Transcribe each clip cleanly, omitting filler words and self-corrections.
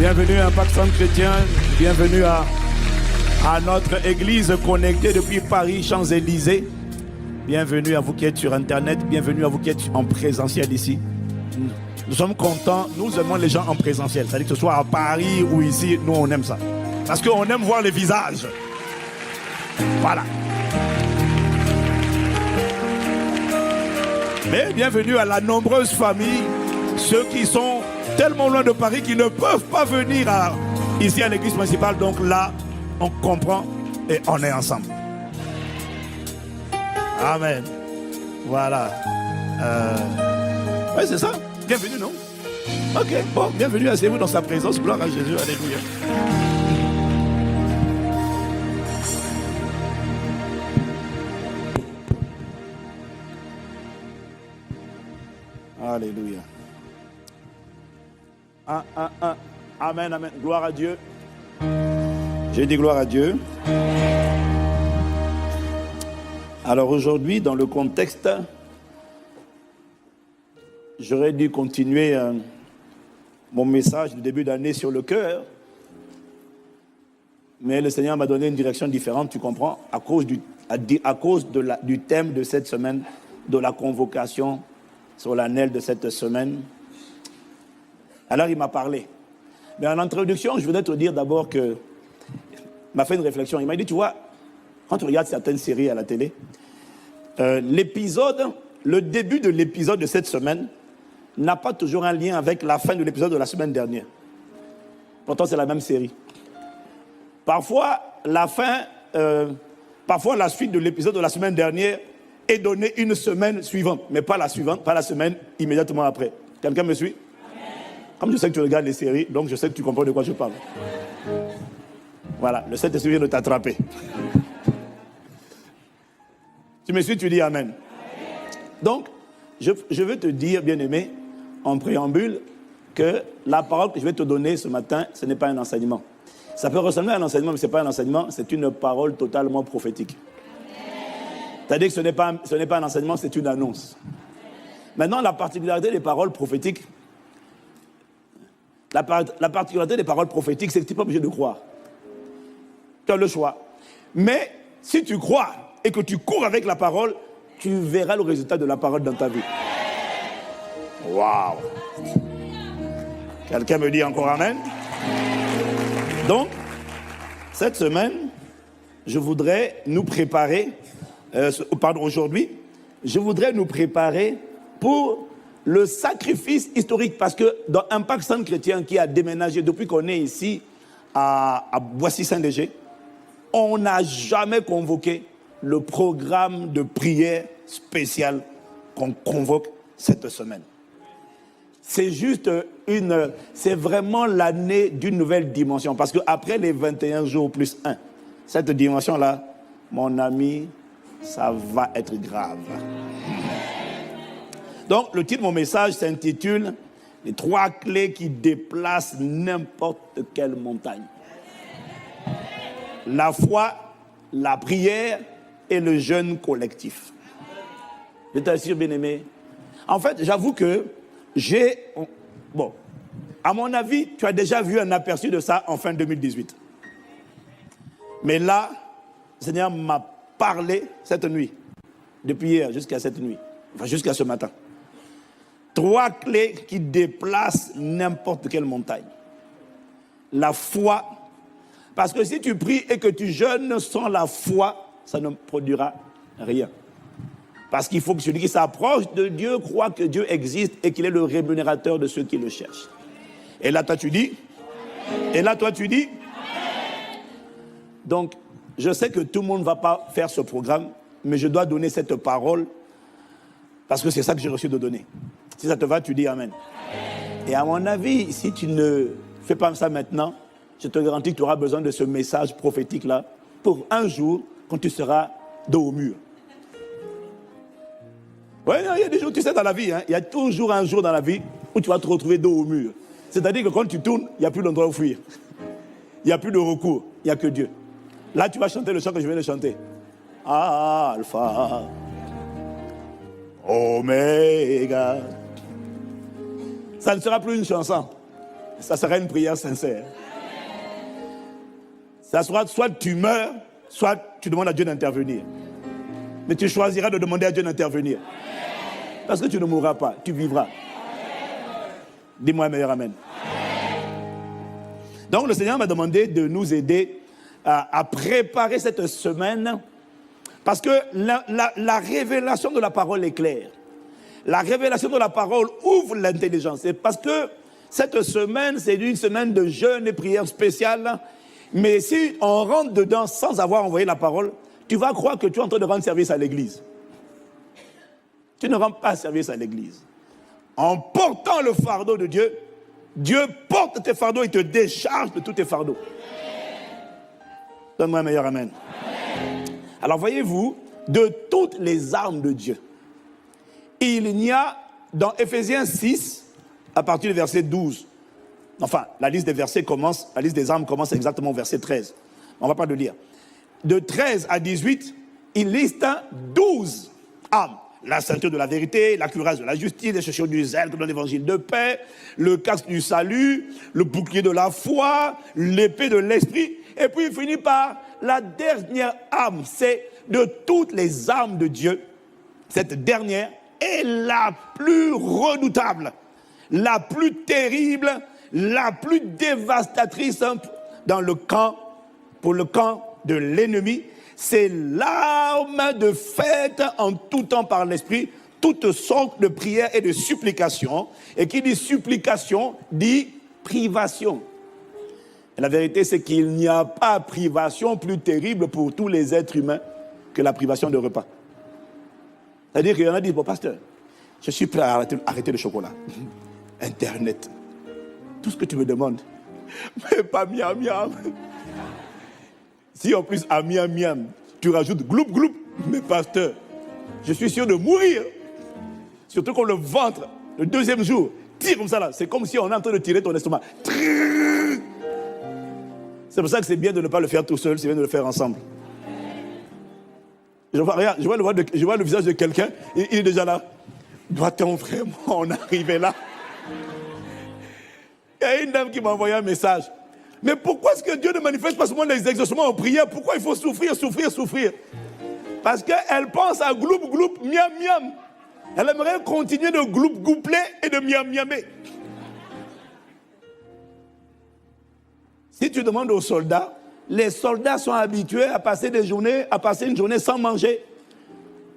Bienvenue à Impact Centre Chrétien, bienvenue à notre église connectée depuis Paris, Champs-Élysées. Bienvenue à vous qui êtes sur Internet, bienvenue à vous qui êtes en présentiel ici. Nous sommes contents, nous aimons les gens en présentiel, c'est-à-dire que ce soit à Paris ou ici, nous on aime ça. Parce qu'on aime voir les visages. Voilà. Mais bienvenue à la nombreuse famille, ceux qui sont tellement loin de Paris qu'ils ne peuvent pas venir ici à l'église principale. Donc là, on comprend et on est ensemble. Amen. Voilà. Oui, c'est ça. Bienvenue, non? Ok, bon, bienvenue, asseyez-vous dans sa présence. Gloire à Jésus, alléluia. Alléluia. Amen, amen. Gloire à Dieu. J'ai dit gloire à Dieu. Alors aujourd'hui, dans le contexte, j'aurais dû continuer mon message du début d'année sur le cœur. Mais le Seigneur m'a donné une direction différente, tu comprends, à cause du thème de cette semaine, de la convocation solennelle de cette semaine. Alors il m'a parlé. Mais en introduction, je voudrais te dire d'abord que il m'a fait une réflexion. Il m'a dit, tu vois, quand tu regardes certaines séries à la télé, le début de l'épisode de cette semaine n'a pas toujours un lien avec la fin de l'épisode de la semaine dernière. Pourtant, c'est la même série. Parfois, la suite de l'épisode de la semaine dernière est donnée une semaine suivante, mais pas la suivante, pas la semaine immédiatement après. Quelqu'un me suit? Comme je sais que tu regardes les séries, donc je sais que tu comprends de quoi je parle. Voilà, le Saint-Esprit vient de t'attraper. Tu me suis, tu dis Amen. Donc, je veux te dire, bien-aimé, en préambule, que la parole que je vais te donner ce matin, ce n'est pas un enseignement. Ça peut ressembler à un enseignement, mais ce n'est pas un enseignement, c'est une parole totalement prophétique. C'est-à-dire que ce n'est pas un enseignement, c'est une annonce. Maintenant, la particularité des paroles prophétiques, la particularité des paroles prophétiques, c'est que tu n'es pas obligé de croire. Tu as le choix. Mais si tu crois et que tu cours avec la parole, tu verras le résultat de la parole dans ta vie. Waouh! Quelqu'un me dit encore Amen? Donc, cette semaine, je voudrais nous préparer, aujourd'hui, je voudrais nous préparer pour le sacrifice historique, parce que dans Impact Centre Chrétien qui a déménagé depuis qu'on est ici à Boissy-Saint-Léger, on n'a jamais convoqué le programme de prière spécial qu'on convoque cette semaine. C'est juste c'est vraiment l'année d'une nouvelle dimension, parce qu'après les 21 jours plus 1, cette dimension-là, mon ami, ça va être grave. Donc, le titre de mon message s'intitule « Les 3 clés qui déplacent n'importe quelle montagne ». La foi, la prière et le jeûne collectif. Je t'assure, bien-aimé. En fait, j'avoue que à mon avis, tu as déjà vu un aperçu de ça en fin 2018. Mais là, le Seigneur m'a parlé cette nuit, depuis hier jusqu'à cette nuit, enfin jusqu'à ce matin. 3 clés qui déplacent n'importe quelle montagne. La foi. Parce que si tu pries et que tu jeûnes sans la foi, ça ne produira rien. Parce qu'il faut que celui qui s'approche de Dieu croit que Dieu existe et qu'il est le rémunérateur de ceux qui le cherchent. Et là, toi, tu dis? Et là, toi, tu dis? Donc, je sais que tout le monde ne va pas faire ce programme, mais je dois donner cette parole parce que c'est ça que j'ai reçu de donner. Si ça te va, tu dis Amen. Et à mon avis, si tu ne fais pas ça maintenant, je te garantis que tu auras besoin de ce message prophétique-là pour un jour, quand tu seras dos au mur. Oui, il y a des jours, tu sais, dans la vie, il y a toujours un jour dans la vie où tu vas te retrouver dos au mur. C'est-à-dire que quand tu tournes, il n'y a plus d'endroit où fuir. Il n'y a plus de recours, il n'y a que Dieu. Là, tu vas chanter le chant que je viens de chanter. Alpha, Oméga. Ça ne sera plus une chanson. ça sera une prière sincère. Ça sera soit tu meurs, soit tu demandes à Dieu d'intervenir. Mais tu choisiras de demander à Dieu d'intervenir. Parce que tu ne mourras pas, tu vivras. Dis-moi un meilleur amen. Donc le Seigneur m'a demandé de nous aider à préparer cette semaine. Parce que la révélation de la parole est claire. La révélation de la parole ouvre l'intelligence. C'est parce que cette semaine, c'est une semaine de jeûne et prière spéciale. Mais si on rentre dedans sans avoir envoyé la parole, tu vas croire que tu es en train de rendre service à l'église. Tu ne rends pas service à l'église. En portant le fardeau de Dieu, Dieu porte tes fardeaux et te décharge de tous tes fardeaux. Donne-moi un meilleur amen. Alors voyez-vous, de toutes les armes de Dieu, il n'y a dans Éphésiens 6, à partir du verset 12, enfin la liste des versets commence, la liste des armes commence exactement au verset 13. On ne va pas le lire. De 13 à 18, il liste 12 armes. La ceinture de la vérité, la cuirasse de la justice, les chaussures du zèle comme dans l'évangile de paix, le casque du salut, le bouclier de la foi, l'épée de l'esprit. Et puis il finit par la dernière arme, c'est de toutes les armes de Dieu. Cette dernière est la plus redoutable, la plus terrible, la plus dévastatrice dans le camp, pour le camp de l'ennemi. C'est l'arme de faite en tout temps par l'esprit, toutes sortes de prières et de supplications. Et qui dit supplication, dit privation. Et la vérité, c'est qu'il n'y a pas privation plus terrible pour tous les êtres humains que la privation de repas. C'est-à-dire qu'il y en a qui disent, bon pasteur, je suis prêt à arrêter le chocolat. Internet, tout ce que tu me demandes, mais pas miam miam. Si en plus à miam miam, tu rajoutes gloup gloup, mais pasteur, je suis sûr de mourir. Surtout quand le ventre, le deuxième jour, tire comme ça là. C'est comme si on est en train de tirer ton estomac. C'est pour ça que c'est bien de ne pas le faire tout seul, c'est bien de le faire ensemble. Je vois le visage de quelqu'un, il est déjà là. Doit-on vraiment en arriver là? Il y a une dame qui m'a envoyé un message. Mais pourquoi est-ce que Dieu ne manifeste pas seulement les exaucements en prière? Pourquoi il faut souffrir, souffrir, souffrir? Parce qu'elle pense à gloup, gloup, miam, miam. Elle aimerait continuer de gloup, goupler et de miam, miamer. Si tu demandes aux soldats, les soldats sont habitués à passer une journée sans manger.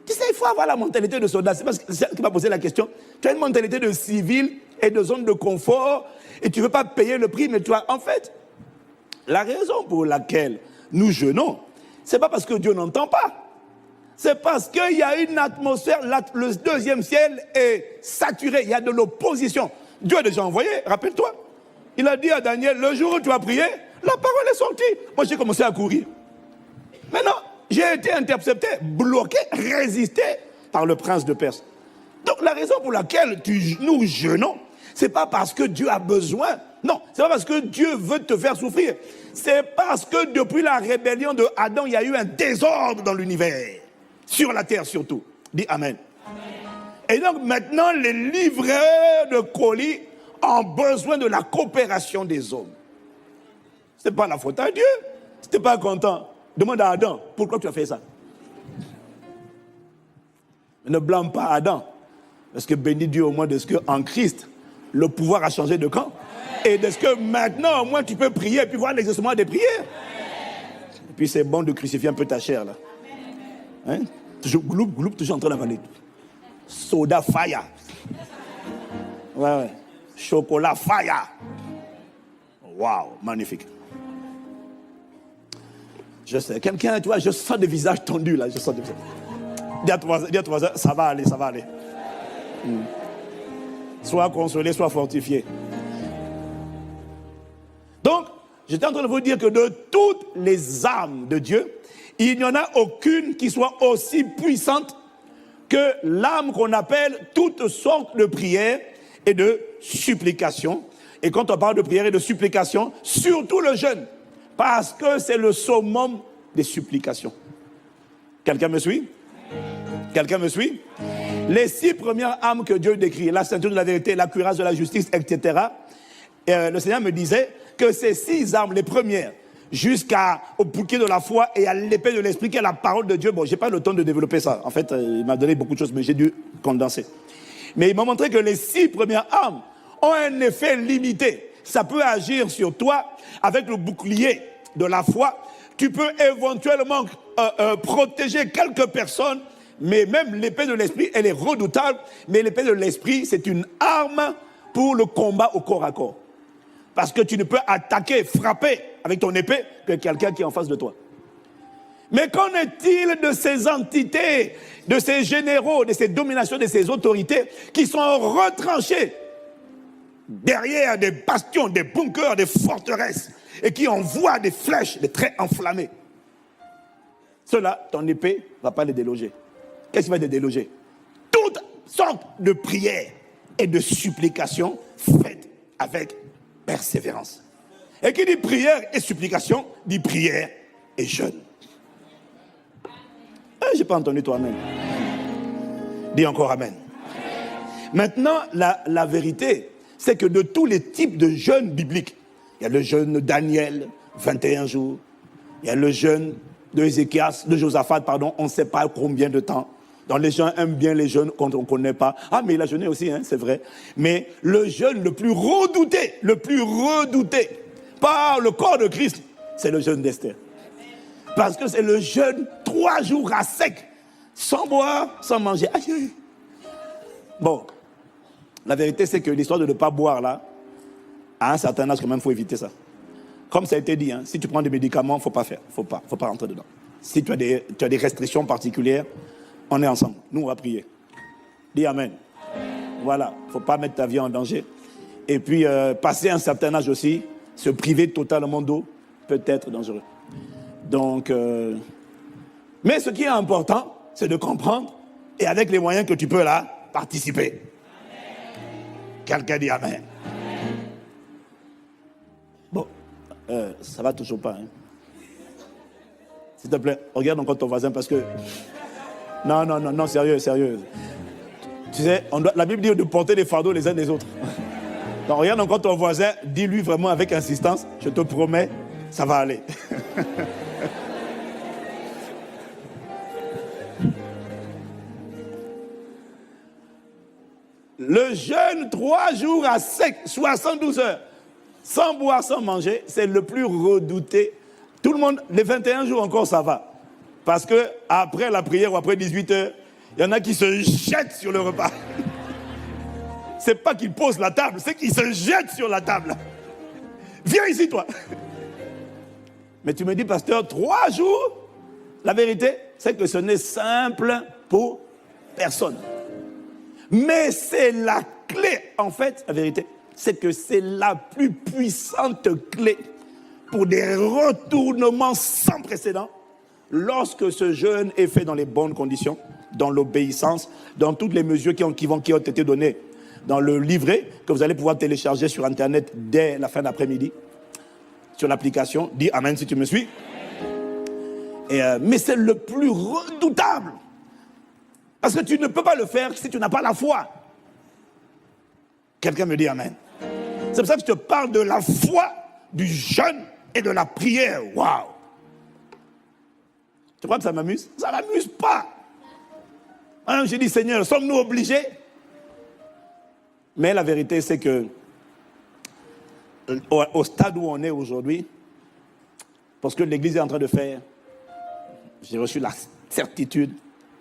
Tu sais, il faut avoir la mentalité de soldat. C'est parce que c'est qui m'a posé la question. Tu as une mentalité de civil et de zone de confort et tu ne veux pas payer le prix, mais tu as en fait... La raison pour laquelle nous jeûnons, ce n'est pas parce que Dieu n'entend pas. C'est parce qu'il y a une atmosphère, le deuxième ciel est saturé, il y a de l'opposition. Dieu a déjà envoyé, rappelle-toi. Il a dit à Daniel, le jour où tu as prié, la parole est sortie. Moi, j'ai commencé à courir. Maintenant, j'ai été intercepté, bloqué, résisté par le prince de Perse. Donc, la raison pour laquelle nous jeûnons, ce n'est pas parce que Dieu a besoin. Non, ce n'est pas parce que Dieu veut te faire souffrir. C'est parce que depuis la rébellion de Adam, il y a eu un désordre dans l'univers. Sur la terre surtout. Dis Amen. Amen. Et donc maintenant, les livreurs de colis ont besoin de la coopération des hommes. Ce n'est pas la faute à Dieu. Si tu n'es pas content, demande à Adam, pourquoi tu as fait ça? Ne blâme pas Adam. Parce que bénis Dieu au moins de ce qu'en Christ, le pouvoir a changé de camp. Et de ce que maintenant, au moins, tu peux prier et puis voir l'exaucement des prières. Et puis c'est bon de crucifier un peu ta chair, là. Hein? Toujours gloup, gloup, toujours en train d'avaler. Soda fire. Ouais. Chocolat fire. Waouh, magnifique. Je sais, quelqu'un, tu vois, je sens des visages tendus, là. Je sens des visages. Dis à ton voisin, ça va aller, ça va aller. Sois consolé, sois fortifié. Donc, j'étais en train de vous dire que de toutes les armes de Dieu, il n'y en a aucune qui soit aussi puissante que l'arme qu'on appelle toutes sortes de prières et de supplications. Et quand on parle de prières et de supplications, surtout le jeûne, parce que c'est le summum des supplications. Quelqu'un me suit? Quelqu'un me suit? Les 6 premières armes que Dieu décrit, la ceinture de la vérité, la cuirasse de la justice, etc., Et le Seigneur me disait que ces 6 armes, les premières, jusqu'au bouclier de la foi et à l'épée de l'esprit qui est la parole de Dieu. Bon, je n'ai pas le temps de développer ça. En fait, il m'a donné beaucoup de choses, mais j'ai dû condenser. Mais il m'a montré que les 6 premières armes ont un effet limité. Ça peut agir sur toi avec le bouclier de la foi. Tu peux éventuellement protéger quelques personnes, mais même l'épée de l'esprit, elle est redoutable. Mais l'épée de l'esprit, c'est une arme pour le combat au corps à corps. Parce que tu ne peux attaquer, frapper avec ton épée que quelqu'un qui est en face de toi. Mais qu'en est-il de ces entités, de ces généraux, de ces dominations, de ces autorités qui sont retranchées derrière des bastions, des bunkers, des forteresses et qui envoient des flèches, des traits enflammés? Ceux-là, ton épée ne va pas les déloger. Qu'est-ce qui va les déloger? Toutes sortes de prières et de supplications faites avec persévérance. Et qui dit prière et supplication, dit prière et jeûne. Je n'ai pas entendu toi, amen. Dis encore amen. Maintenant, la vérité, c'est que de tous les types de jeûnes bibliques, il y a le jeûne de Daniel, 21 jours, il y a le jeûne de Ézéchias, de Josaphat, pardon, on ne sait pas combien de temps. Donc les gens aiment bien les jeûnes quand on ne connaît pas. Ah, mais il a jeûné aussi, hein, c'est vrai. Mais le jeûne le plus redouté par le corps de Christ, c'est le jeûne d'Esther. Parce que c'est le jeûne 3 jours à sec, sans boire, sans manger. Aïe. Bon, la vérité c'est que l'histoire de ne pas boire là, à un certain âge quand même, il faut éviter ça. Comme ça a été dit, hein, si tu prends des médicaments, il ne faut pas faire, faut pas rentrer dedans. Si tu as des restrictions particulières, on est ensemble. Nous, on va prier. Dis amen. Voilà, il ne faut pas mettre ta vie en danger. Et puis, passer un certain âge aussi, se priver totalement d'eau peut être dangereux. Donc, mais ce qui est important, c'est de comprendre et avec les moyens que tu peux là, participer. Quelqu'un dit amen. Bon, ça va toujours pas. Hein. S'il te plaît, regarde encore ton voisin parce que... Non, sérieux. Tu sais, la Bible dit de porter les fardeaux les uns des autres. Donc regarde encore ton voisin, dis-lui vraiment avec insistance, je te promets, ça va aller. Le jeûne 3 jours à sec, 72 heures, sans boire, sans manger, c'est le plus redouté. Tout le monde, les 21 jours encore, ça va. Parce que après la prière ou après 18 heures, il y en a qui se jettent sur le repas. C'est pas qu'ils posent la table, c'est qu'ils se jettent sur la table. Viens ici, toi. Mais tu me dis, pasteur, 3 jours, la vérité, c'est que ce n'est simple pour personne. Mais c'est la clé, en fait, la vérité, c'est que c'est la plus puissante clé pour des retournements sans précédent lorsque ce jeûne est fait dans les bonnes conditions, dans l'obéissance, dans toutes les mesures qui ont été données dans le livret que vous allez pouvoir télécharger sur Internet dès la fin d'après-midi, sur l'application. Dis amen si tu me suis. Mais c'est le plus redoutable. Parce que tu ne peux pas le faire si tu n'as pas la foi. Quelqu'un me dit amen. C'est pour ça que je te parle de la foi, du jeûne et de la prière. Waouh! Tu crois que ça m'amuse? Ça ne m'amuse pas. Alors j'ai dit, Seigneur, sommes-nous obligés? Mais la vérité, c'est que au stade où on est aujourd'hui, parce que l'Église est en train de faire, j'ai reçu la certitude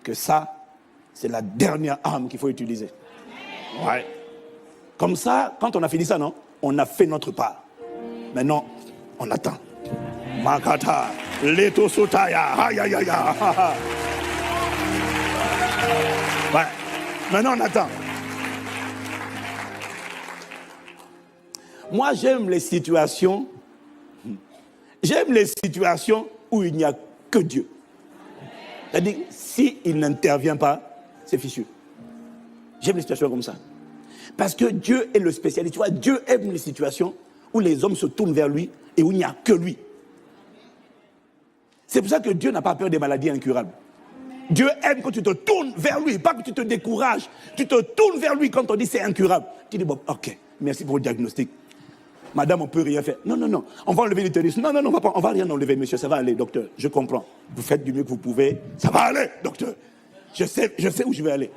que ça, c'est la dernière arme qu'il faut utiliser. Ouais. Comme ça, quand on a fini ça, non? On a fait notre part. Maintenant, on attend. Makata, Leto Sotaya, aïe. Ouais. Maintenant, on attend. Moi, j'aime les situations où il n'y a que Dieu. C'est-à-dire, s'il n'intervient pas, c'est fichu. J'aime les situations comme ça. Parce que Dieu est le spécialiste. Tu vois, Dieu aime les situations où les hommes se tournent vers lui et où il n'y a que lui. C'est pour ça que Dieu n'a pas peur des maladies incurables. Dieu aime quand tu te tournes vers lui, pas que tu te décourages. Tu te tournes vers lui quand on dit c'est incurable. Tu dis, bon, ok, merci pour le diagnostic. Madame, on ne peut rien faire. Non, non, non. On va enlever l'utérus. Non, non, non, on va rien enlever, monsieur. Ça va aller, docteur. Je comprends. Vous faites du mieux que vous pouvez. Ça va aller, docteur. Je sais où je vais aller.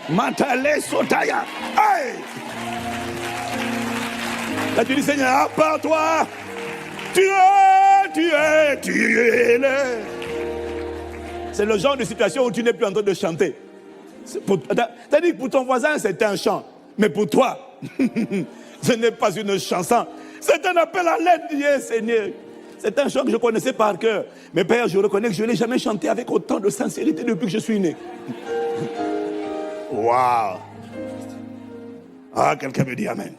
Matale Sotaya. Hey! Là, tu dis, Seigneur, à part toi, tu es là. C'est le genre de situation où tu n'es plus en train de chanter. C'est-à-dire que pour ton voisin, c'est un chant. Mais pour toi, ce n'est pas une chanson. C'est un appel à l'aide, Dieu, Seigneur. C'est un chant que je connaissais par cœur. Mais Père, je reconnais que je ne l'ai jamais chanté avec autant de sincérité depuis que je suis né. Waouh! Ah, quelqu'un me dit Amen.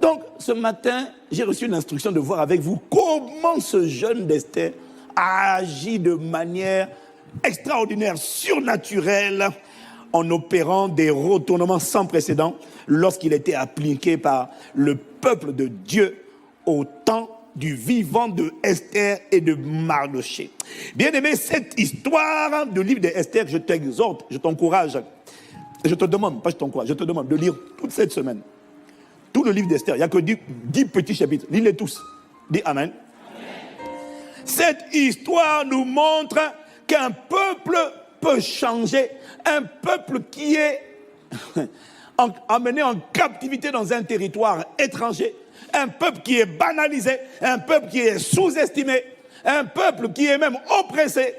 Donc, ce matin, j'ai reçu une instruction de voir avec vous comment ce jeune d'Esther a agi de manière extraordinaire, surnaturelle, en opérant des retournements sans précédent lorsqu'il était appliqué par le peuple de Dieu au temps du vivant de Esther et de Mardochée. Bien aimé, cette histoire du livre d'Esther, je t'exhorte, je t'encourage, je te demande, pas je t'encourage, je te demande de lire toute cette semaine. Tout le livre d'Esther, il n'y a que 10 petits chapitres. Lis-les tous. Dis Amen. Cette histoire nous montre qu'un peuple peut changer. Un peuple qui est emmené en captivité dans un territoire étranger. Un peuple qui est banalisé. Un peuple qui est sous-estimé. Un peuple qui est même oppressé.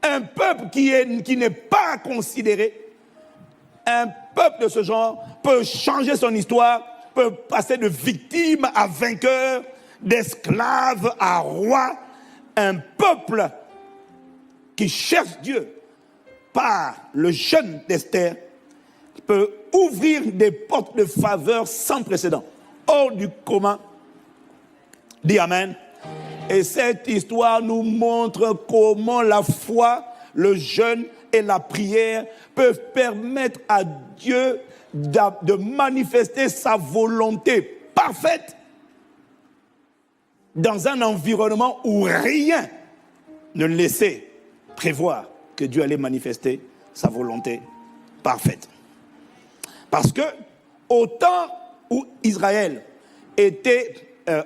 Un peuple qui n'est pas considéré. Un peuple de ce genre peut changer son histoire, peut passer de victime à vainqueur, d'esclave à roi. Un peuple qui cherche Dieu par le jeûne d'Esther peut ouvrir des portes de faveur sans précédent, hors du commun. Dis Amen. Et cette histoire nous montre comment la foi, le jeûne et la prière peuvent permettre à Dieu de manifester sa volonté parfaite dans un environnement où rien ne laissait prévoir que Dieu allait manifester sa volonté parfaite. Parce que au temps où Israël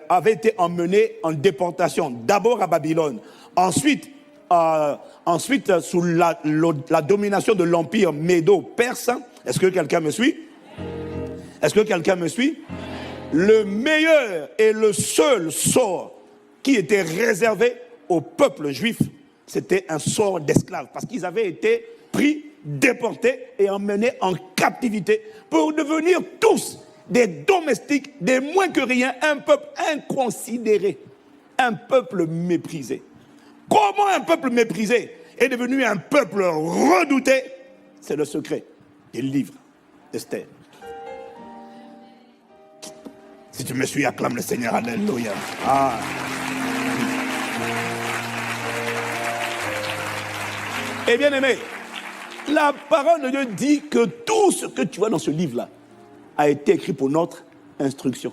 avait été emmené en déportation, d'abord à Babylone, ensuite sous la domination de l'empire médo-perse, est-ce que quelqu'un me suit? Est-ce que quelqu'un me suit? Le meilleur et le seul sort qui était réservé au peuple juif, c'était un sort d'esclave, parce qu'ils avaient été pris, déportés et emmenés en captivité pour devenir tous des domestiques, des moins que rien, un peuple inconsidéré, un peuple méprisé. Comment un peuple méprisé est devenu un peuple redouté? C'est le secret du livre d'Esther. Si tu me suis, acclame le Seigneur, alléluia. Ah. Et bien aimé, la parole de Dieu dit que tout ce que tu vois dans ce livre-là a été écrit pour notre instruction.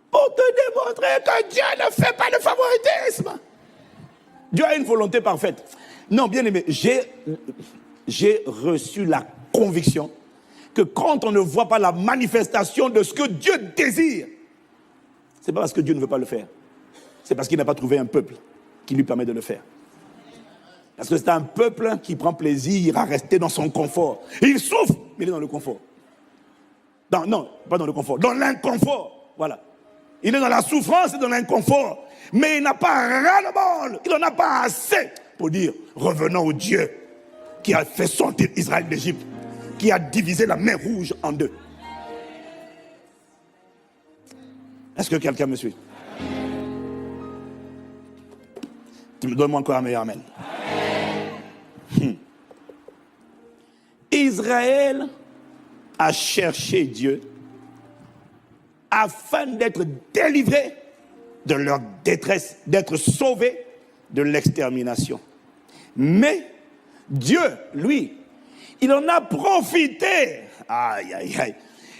Pour te démontrer que Dieu ne fait pas de favoritisme. Dieu a une volonté parfaite. Non, bien aimé, j'ai reçu la conviction que quand on ne voit pas la manifestation de ce que Dieu désire, c'est pas parce que Dieu ne veut pas le faire. C'est parce qu'il n'a pas trouvé un peuple qui lui permet de le faire. Parce que c'est un peuple qui prend plaisir à rester dans son confort. Il souffre, mais il est dans le confort. Non, pas dans le confort, dans l'inconfort. Voilà. Il est dans la souffrance et dans l'inconfort. Mais il n'a pas ras-le-bol. Il n'en a pas assez pour dire, revenons au Dieu qui a fait sortir Israël d'Égypte, qui a divisé la mer Rouge en deux. Est-ce que quelqu'un me suit? Tu me donnes encore un meilleur amen. Israël a cherché Dieu afin d'être délivré de leur détresse, d'être sauvé de l'extermination. Mais Dieu, lui, il en a profité. Aïe, aïe, aïe.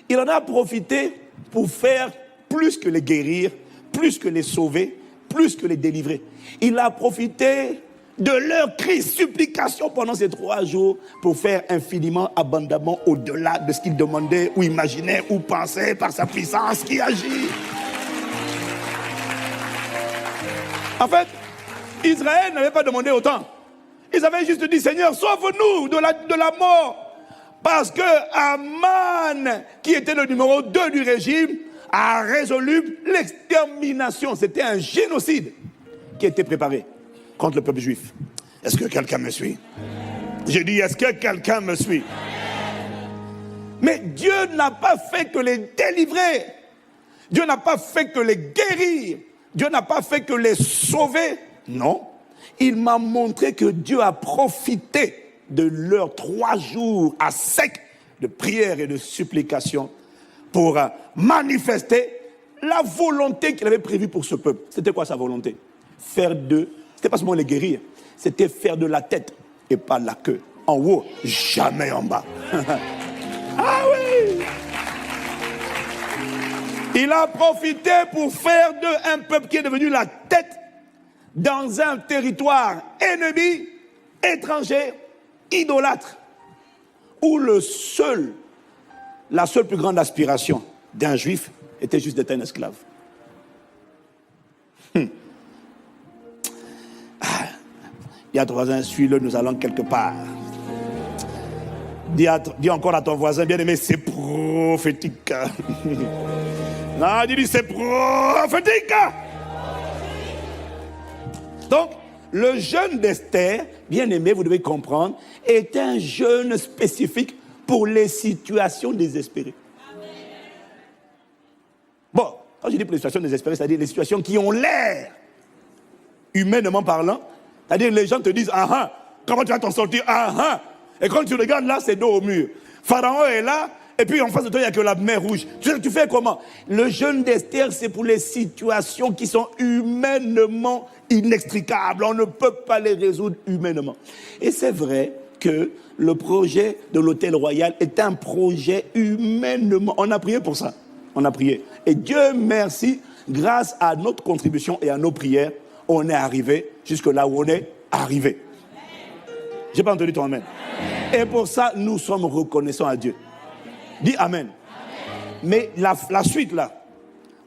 Il en a profité pour faire plus que les guérir, plus que les sauver, plus que les délivrer. Il a profité de leur cri, supplication pendant ces 3 jours pour faire infiniment, abondamment au-delà de ce qu'ils demandaient ou imaginaient ou pensaient par sa puissance qui agit. En fait, Israël n'avait pas demandé autant. Ils avaient juste dit, Seigneur, sauve-nous de la mort. Parce que Aman, qui était le numéro 2 du régime, a résolu l'extermination. C'était un génocide qui était préparé contre le peuple juif. Est-ce que quelqu'un me suit? J'ai dit, est-ce que quelqu'un me suit? Mais Dieu n'a pas fait que les délivrer. Dieu n'a pas fait que les guérir. Dieu n'a pas fait que les sauver. Non. Il m'a montré que Dieu a profité de leurs 3 jours à sec de prière et de supplication pour manifester la volonté qu'il avait prévue pour ce peuple. C'était quoi sa volonté? Faire d'eux, c'était pas seulement les guérir, c'était faire de la tête et pas la queue. En haut, jamais en bas. Ah oui! Il a profité pour faire d'eux un peuple qui est devenu la tête dans un territoire ennemi, étranger, idolâtre, où la seule plus grande aspiration d'un juif était juste d'être un esclave. Il y a 3 ans, suis-le, nous allons quelque part. Dis encore à ton voisin, bien aimé, c'est prophétique. Non, dis-lui, c'est prophétique. Donc, le jeûne d'Esther, bien aimé, vous devez comprendre, est un jeûne spécifique pour les situations désespérées. Bon, quand je dis pour les situations désespérées, c'est-à-dire les situations qui ont l'air, humainement parlant, c'est-à-dire les gens te disent, ah ah, comment tu vas t'en sortir, ah ah, et quand tu regardes là, c'est dos au mur. Pharaon est là, et puis en face de toi, il n'y a que la mer rouge. Tu fais comment? Le jeûne d'Esther, c'est pour les situations qui sont humainement inextricables. On ne peut pas les résoudre humainement. Et c'est vrai que le projet de l'Hôtel Royal est un projet humainement. On a prié pour ça. On a prié. Et Dieu merci, grâce à notre contribution et à nos prières, on est arrivé jusque là où on est arrivé. J'ai pas entendu ton amen. Et pour ça, nous sommes reconnaissants à Dieu. Dis amen. Mais la suite là,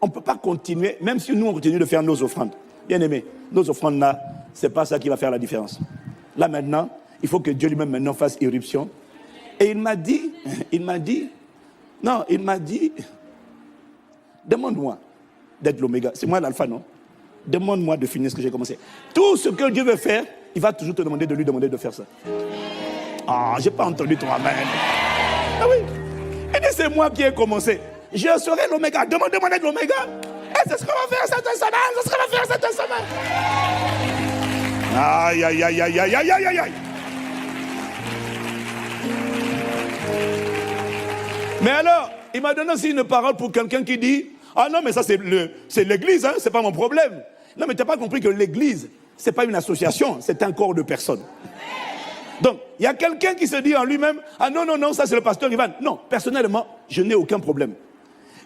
on ne peut pas continuer, même si nous on continue de faire nos offrandes. Bien aimé, nos offrandes là, c'est pas ça qui va faire la différence. Là maintenant, il faut que Dieu lui-même maintenant fasse irruption. Et il m'a dit, demande-moi d'être l'oméga. C'est moi l'alpha, non? Demande-moi de finir ce que j'ai commencé. Tout ce que Dieu veut faire, il va toujours te demander de lui demander de faire ça. Ah, j'ai pas entendu ton amen. Ah oui. Et dit, c'est moi qui ai commencé. Je serai l'oméga. Demande-moi d'être l'oméga. Et c'est ce qu'on va faire cette semaine. C'est ce qu'on va faire cette semaine. Aïe, aïe, aïe, aïe, aïe, aïe, aïe, aïe. Mais alors, il m'a donné aussi une parole pour quelqu'un qui dit, ah non, mais ça c'est l'église, hein, c'est pas mon problème. Non, mais tu n'as pas compris que l'église, c'est pas une association, c'est un corps de personnes. Donc, il y a quelqu'un qui se dit en lui-même, ah non, non, non, ça c'est le pasteur Ivan. Non, personnellement, je n'ai aucun problème.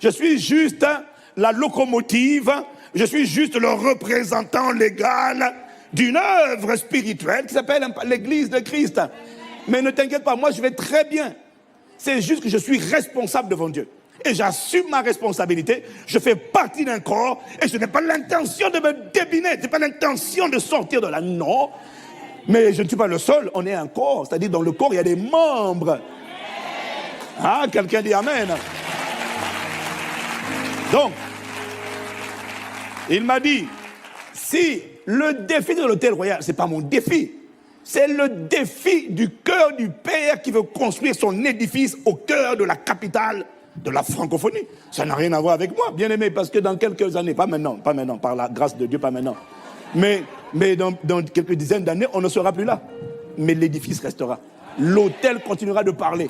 Je suis juste la locomotive, je suis juste le représentant légal d'une œuvre spirituelle qui s'appelle l'église de Christ. Mais ne t'inquiète pas, moi je vais très bien. C'est juste que je suis responsable devant Dieu. Et j'assume ma responsabilité, je fais partie d'un corps, et je n'ai pas l'intention de me débiner, je n'ai pas l'intention de sortir de là, non. Mais je ne suis pas le seul, on est un corps, c'est-à-dire dans le corps il y a des membres. Ah, quelqu'un dit amen. Donc, il m'a dit, si le défi de l'Hôtel Royal, ce n'est pas mon défi, c'est le défi du cœur du Père qui veut construire son édifice au cœur de la capitale de la francophonie. Ça n'a rien à voir avec moi, bien aimé, parce que dans quelques années, pas maintenant, par la grâce de Dieu, pas maintenant, mais dans quelques dizaines d'années, on ne sera plus là. Mais l'édifice restera. L'hôtel continuera de parler.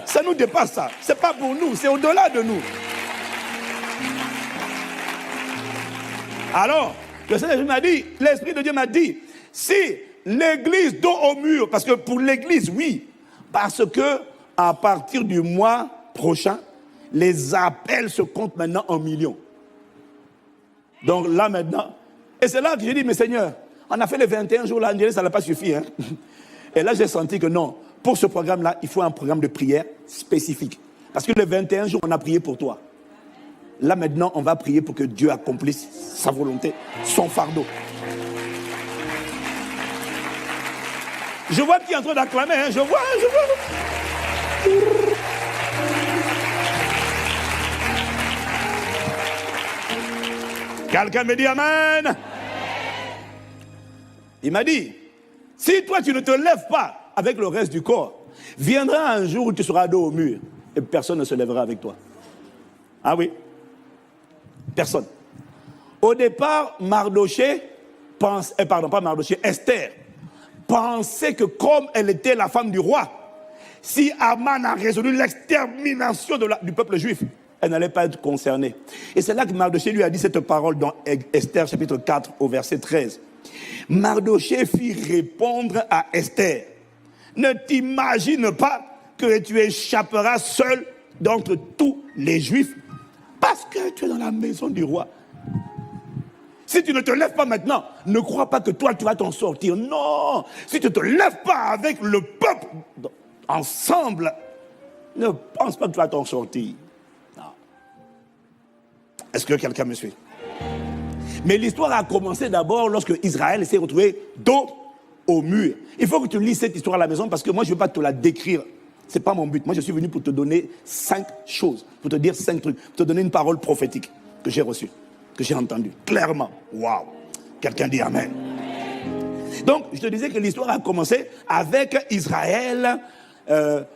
Ça nous dépasse, ça. C'est pas pour nous, c'est au-delà de nous. Alors, le Seigneur m'a dit, l'Esprit de Dieu m'a dit, si l'église dos au mur, parce que pour l'église, oui, parce que à partir du mois prochain, les appels se comptent maintenant en millions. Donc là maintenant, et c'est là que j'ai dit, mais Seigneur, On a fait les 21 jours là, ça n'a pas suffi. Hein. Et là, j'ai senti que non, pour ce programme-là, il faut un programme de prière spécifique. Parce que les 21 jours, on a prié pour toi. Là, maintenant, on va prier pour que Dieu accomplisse sa volonté, son fardeau. Je vois qui est en train d'acclamer, hein. Je vois. Quelqu'un me dit Amen. Il m'a dit, si toi tu ne te lèves pas avec le reste du corps, viendra un jour où tu seras dos au mur et personne ne se lèvera avec toi. Ah oui? Personne. Au départ, Esther pensait que comme elle était la femme du roi, si Aman a résolu l'extermination du peuple juif, elle n'allait pas être concernée. Et c'est là que Mardoché lui a dit cette parole dans Esther chapitre 4 au verset 13. Mardoché fit répondre à Esther, ne t'imagine pas que tu échapperas seul d'entre tous les juifs parce que tu es dans la maison du roi. Si tu ne te lèves pas maintenant, ne crois pas que toi tu vas t'en sortir. Non, si tu ne te lèves pas avec le peuple ensemble, ne pense pas que tu vas t'en sortir. Non. Est-ce que quelqu'un me suit? Mais l'histoire a commencé d'abord lorsque Israël s'est retrouvé dos au mur. Il faut que tu lises cette histoire à la maison parce que moi je ne veux pas te la décrire. Ce n'est pas mon but. Moi je suis venu pour te donner 5 choses, pour te dire 5 trucs, pour te donner une parole prophétique que j'ai reçue, que j'ai entendue clairement. Waouh! Quelqu'un dit Amen. Donc je te disais que l'histoire a commencé avec Israël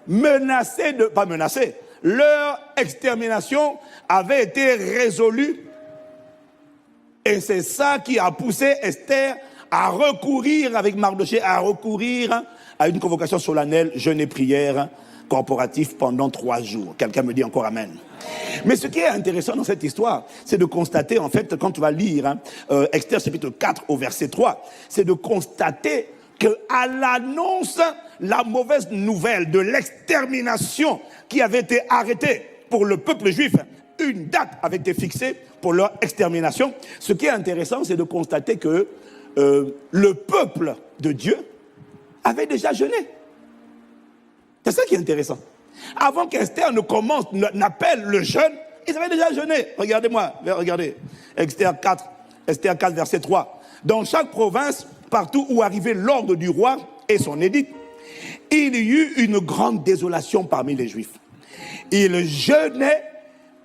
menacé de... Pas menacé. Leur extermination avait été résolue. Et c'est ça qui a poussé Esther à recourir avec Mardoché, à recourir à une convocation solennelle, jeûne et prière corporatif pendant 3 jours. Quelqu'un me dit encore Amen. Mais ce qui est intéressant dans cette histoire, c'est de constater, en fait, quand tu vas lire Esther chapitre 4 au verset 3, c'est de constater qu'à l'annonce, la mauvaise nouvelle de l'extermination qui avait été arrêtée pour le peuple juif, une date avait été fixée pour leur extermination. Ce qui est intéressant, c'est de constater que le peuple de Dieu avait déjà jeûné. C'est ça qui est intéressant. Avant qu'Esther n'appelle le jeûne, ils avaient déjà jeûné. Regardez-moi, regardez. Esther 4 verset 3. Dans chaque province, partout où arrivait l'ordre du roi et son édit, il y eut une grande désolation parmi les Juifs. Ils jeûnaient,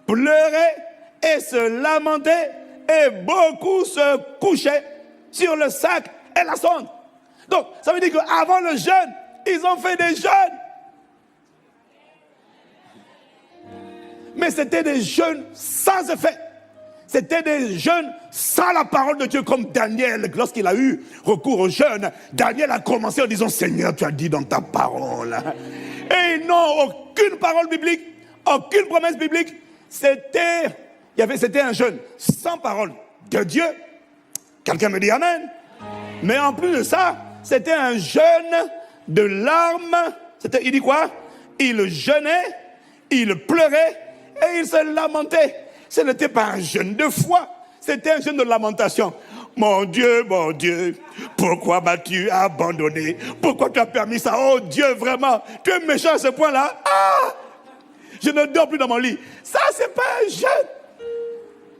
pleuraient et se lamentaient, et beaucoup se couchaient sur le sac et la sonde. Donc, ça veut dire qu'avant le jeûne, ils ont fait des jeûnes. Mais c'était des jeûnes sans effet. C'était des jeûnes sans la parole de Dieu, comme Daniel, lorsqu'il a eu recours au jeûne. Daniel a commencé en disant, Seigneur, tu as dit dans ta parole. Et ils n'ont aucune parole biblique, aucune promesse biblique. C'était un jeûne sans parole de Dieu. Quelqu'un me dit Amen. Mais en plus de ça, c'était un jeûne de larmes. Il dit quoi? Il jeûnait, il pleurait et il se lamentait. Ce n'était pas un jeûne de foi, c'était un jeûne de lamentation. Mon Dieu, pourquoi m'as-tu abandonné? Pourquoi tu as permis ça? Oh Dieu, vraiment, tu es méchant à ce point-là. Ah! Je ne dors plus dans mon lit. Ça, c'est pas un jeûne.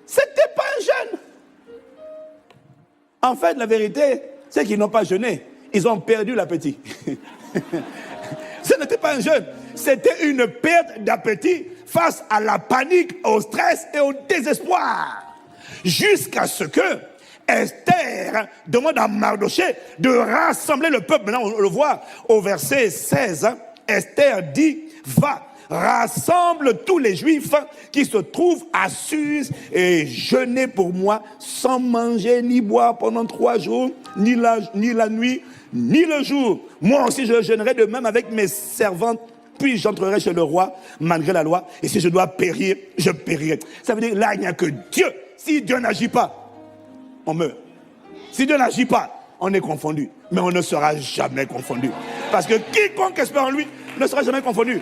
C'était pas un jeûne. En fait, la vérité, c'est qu'ils n'ont pas jeûné. Ils ont perdu l'appétit. Ce n'était pas un jeûne. C'était une perte d'appétit face à la panique, au stress et au désespoir. Jusqu'à ce que Esther demande à Mardoché de rassembler le peuple. Maintenant, on le voit au verset 16. Esther dit, va, rassemble tous les Juifs qui se trouvent à Suse et jeûnez pour moi sans manger ni boire pendant 3 jours, ni la nuit, ni le jour. Moi aussi je jeûnerai de même avec mes servantes, puis j'entrerai chez le roi malgré la loi, et si je dois périr, je périrai. Ça veut dire là il n'y a que Dieu. Si Dieu n'agit pas, on meurt. Si Dieu n'agit pas, on est confondu. Mais on ne sera jamais confondu. Parce que quiconque espère en lui ne sera jamais confondu.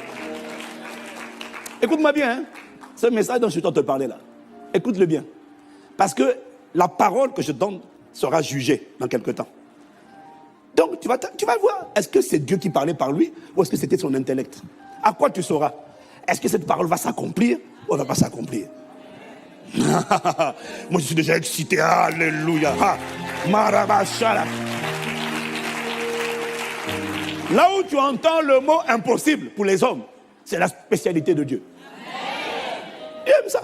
Écoute-moi bien, hein? Ce message dont je suis en train de te parler là. Écoute-le bien. Parce que la parole que je donne, sera jugé dans quelque temps. Donc, tu vas voir, est-ce que c'est Dieu qui parlait par lui ou est-ce que c'était son intellect? À quoi tu sauras? Est-ce que cette parole va s'accomplir ou elle ne va pas s'accomplir? Moi, je suis déjà excité. Alléluia. Marabachala. Là où tu entends le mot impossible pour les hommes, c'est la spécialité de Dieu. Il aime ça.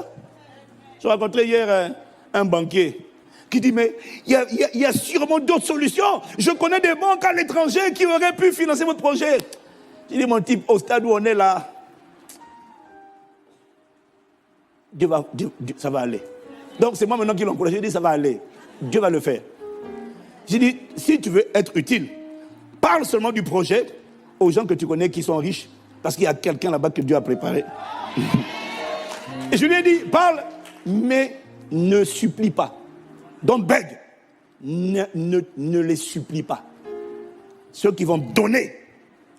J'ai rencontré hier un banquier qui dit, mais il y a sûrement d'autres solutions. Je connais des banques à l'étranger qui auraient pu financer votre projet. J'ai dit, mon type, au stade où on est là, Dieu, ça va aller. Donc c'est moi maintenant qui l'encourage. J'ai dit, ça va aller. Dieu va le faire. J'ai dit, si tu veux être utile, parle seulement du projet aux gens que tu connais qui sont riches, parce qu'il y a quelqu'un là-bas que Dieu a préparé. Et je lui ai dit, parle, mais ne supplie pas. Don't beg. Ne les supplie pas. Ceux qui vont donner,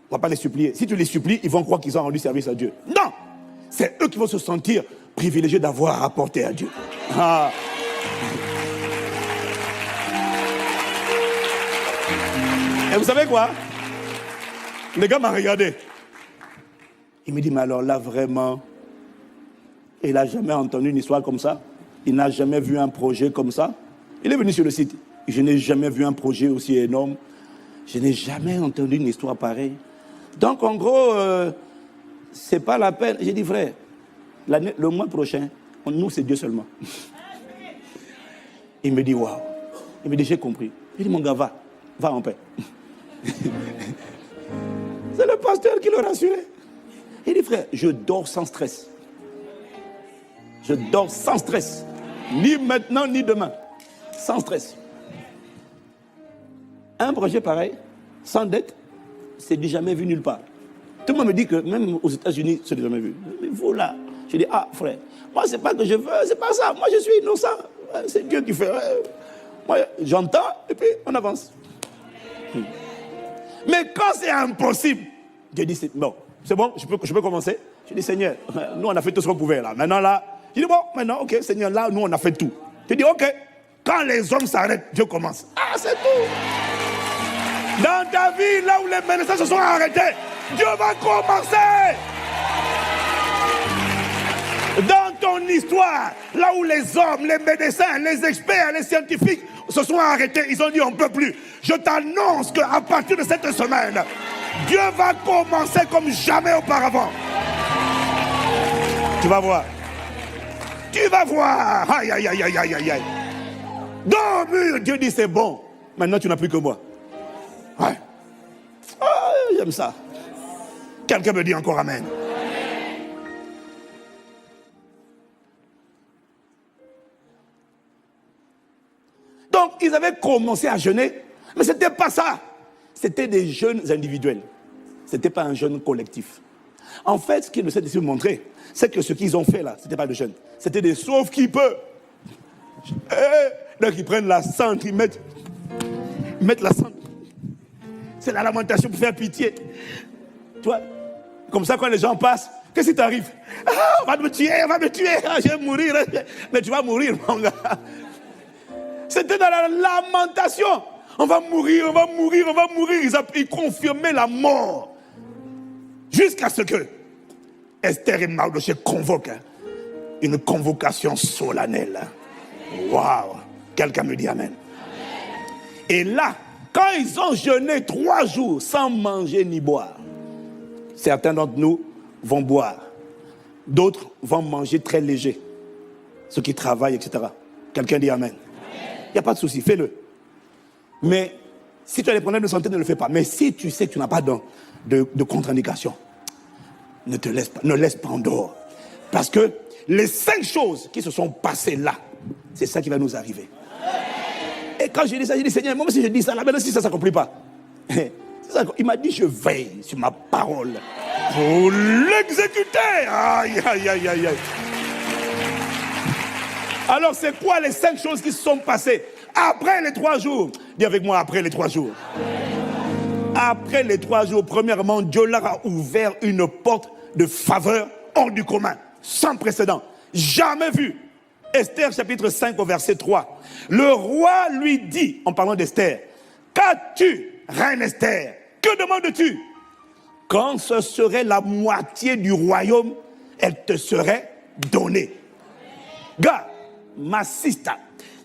on ne va pas les supplier. Si tu les supplies, ils vont croire qu'ils ont rendu service à Dieu. Non! C'est eux qui vont se sentir privilégiés d'avoir apporté à Dieu. Ah. Et vous savez quoi? Le gars m'a regardé. Il me dit, mais alors là, vraiment, il n'a jamais entendu une histoire comme ça. Il n'a jamais vu un projet comme ça. Il est venu sur le site. Je n'ai jamais vu un projet aussi énorme. Je n'ai jamais entendu une histoire pareille. Donc, en gros, c'est pas la peine. J'ai dit, frère, le mois prochain, nous, c'est Dieu seulement. Il me dit, waouh. Il me dit, j'ai compris. Il dit, mon gars, va en paix. C'est le pasteur qui l'a rassuré. Il dit, frère, je dors sans stress. Je dors sans stress. Ni maintenant, ni demain. Sans stress. Un projet pareil, sans dette, c'est du jamais vu nulle part. Tout le monde me dit que même aux États-Unis, c'est du jamais vu. Mais vous là, je dis, ah frère, moi c'est pas que je veux, c'est pas ça. Moi je suis innocent. C'est Dieu qui fait. Moi j'entends et puis on avance. Mais quand c'est impossible, Dieu dit, non, c'est bon, je peux commencer. Je dis, Seigneur, nous on a fait tout ce qu'on pouvait là. Maintenant là, je dis, bon, maintenant, ok, Seigneur, là, nous on a fait tout. Je dis, ok, quand les hommes s'arrêtent, Dieu commence. Ah, c'est tout. Dans ta vie, là où les médecins se sont arrêtés, Dieu va commencer. Dans ton histoire, là où les hommes, les médecins, les experts, les scientifiques se sont arrêtés, ils ont dit on ne peut plus. Je t'annonce qu'à partir de cette semaine, Dieu va commencer comme jamais auparavant. Tu vas voir. Tu vas voir. Aïe, aïe, aïe, aïe, aïe, aïe. Dans le mur, Dieu dit c'est bon. Maintenant, tu n'as plus que moi. Ouais. Ah, j'aime ça. Quelqu'un me dit encore amen. Donc, ils avaient commencé à jeûner, mais ce n'était pas ça. C'était des jeûnes individuels. Ce n'était pas un jeûne collectif. En fait, ce qu'ils essaient de se montrer, c'est que ce qu'ils ont fait là, ce n'était pas de jeûne. C'était des sauves qui peuvent. Donc, ils prennent la cendre, ils mettent la cendre. C'est la lamentation pour faire pitié. Tu vois, comme ça, quand les gens passent, qu'est-ce qui t'arrive? Ah, on va me tuer, ah, je vais mourir. Mais tu vas mourir, mon gars. C'était dans la lamentation. On va mourir, on va mourir, on va mourir. Ils confirmaient la mort. Jusqu'à ce que Esther et Mardochée convoquent une convocation solennelle. Waouh! Quelqu'un me dit amen. Et là, quand ils ont jeûné 3 jours sans manger ni boire, certains d'entre nous vont boire. D'autres vont manger très léger. Ceux qui travaillent, etc. Quelqu'un dit amen. Il n'y a pas de souci, fais-le. Mais si tu as des problèmes de santé, ne le fais pas. Mais si tu sais que tu n'as pas de contre-indication, ne laisse pas en dehors. Parce que les 5 choses qui se sont passées là, c'est ça qui va nous arriver. Et quand j'ai dit ça, j'ai dit, Seigneur, moi si je dis ça là, maintenant si ça ne s'accomplit pas. Il m'a dit, je veille sur ma parole pour l'exécuter. Aïe, aïe, aïe, aïe, aïe. Alors c'est quoi les 5 choses qui se sont passées après les 3 jours? Dis avec moi, après les 3 jours. Après les 3 jours, premièrement, Dieu leur a ouvert une porte de faveur hors du commun, sans précédent, jamais vu. Esther chapitre 5 au verset 3. Le roi lui dit, en parlant d'Esther, qu'as-tu, reine Esther? Que demandes-tu? Quand ce serait la moitié du royaume, elle te serait donnée. Gars, ma sister,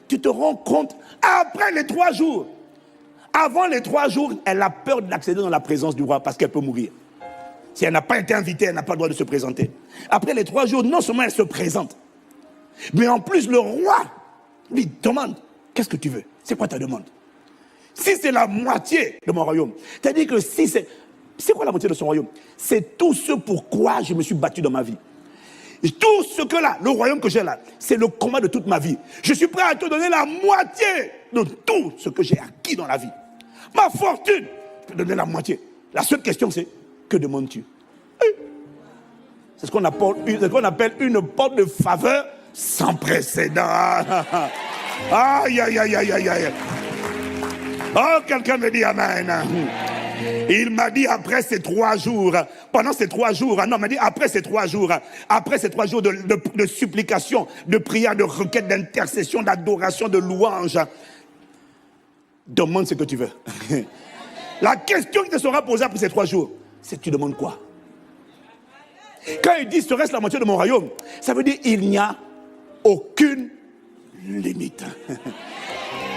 tu te rends compte, après les 3 jours, avant les 3 jours, elle a peur d'accéder dans la présence du roi parce qu'elle peut mourir. Si elle n'a pas été invitée, elle n'a pas le droit de se présenter. Après les 3 jours, non seulement elle se présente, mais en plus le roi lui demande, qu'est-ce que tu veux? C'est quoi ta demande? Si c'est la moitié de mon royaume, c'est-à-dire que si c'est quoi la moitié de son royaume? C'est tout ce pourquoi je me suis battu dans ma vie. Tout ce que là, le royaume que j'ai là, c'est le combat de toute ma vie. Je suis prêt à te donner la moitié de tout ce que j'ai acquis dans la vie. Ma fortune, je peux te donner la moitié. La seule question c'est, que demandes-tu? C'est ce qu'on appelle une porte de faveur sans précédent. Aïe, aïe, aïe, aïe, aïe, aïe. Oh, quelqu'un me dit amen. Il m'a dit après ces 3 jours, pendant ces 3 jours, non, il m'a dit après ces 3 jours de supplication, de prière, de requête, d'intercession, d'adoration, de louange, demande ce que tu veux. La question qui te sera posée après ces 3 jours, c'est tu demandes quoi? Quand il dit serait-ce la moitié de mon royaume, ça veut dire il n'y a aucune limite.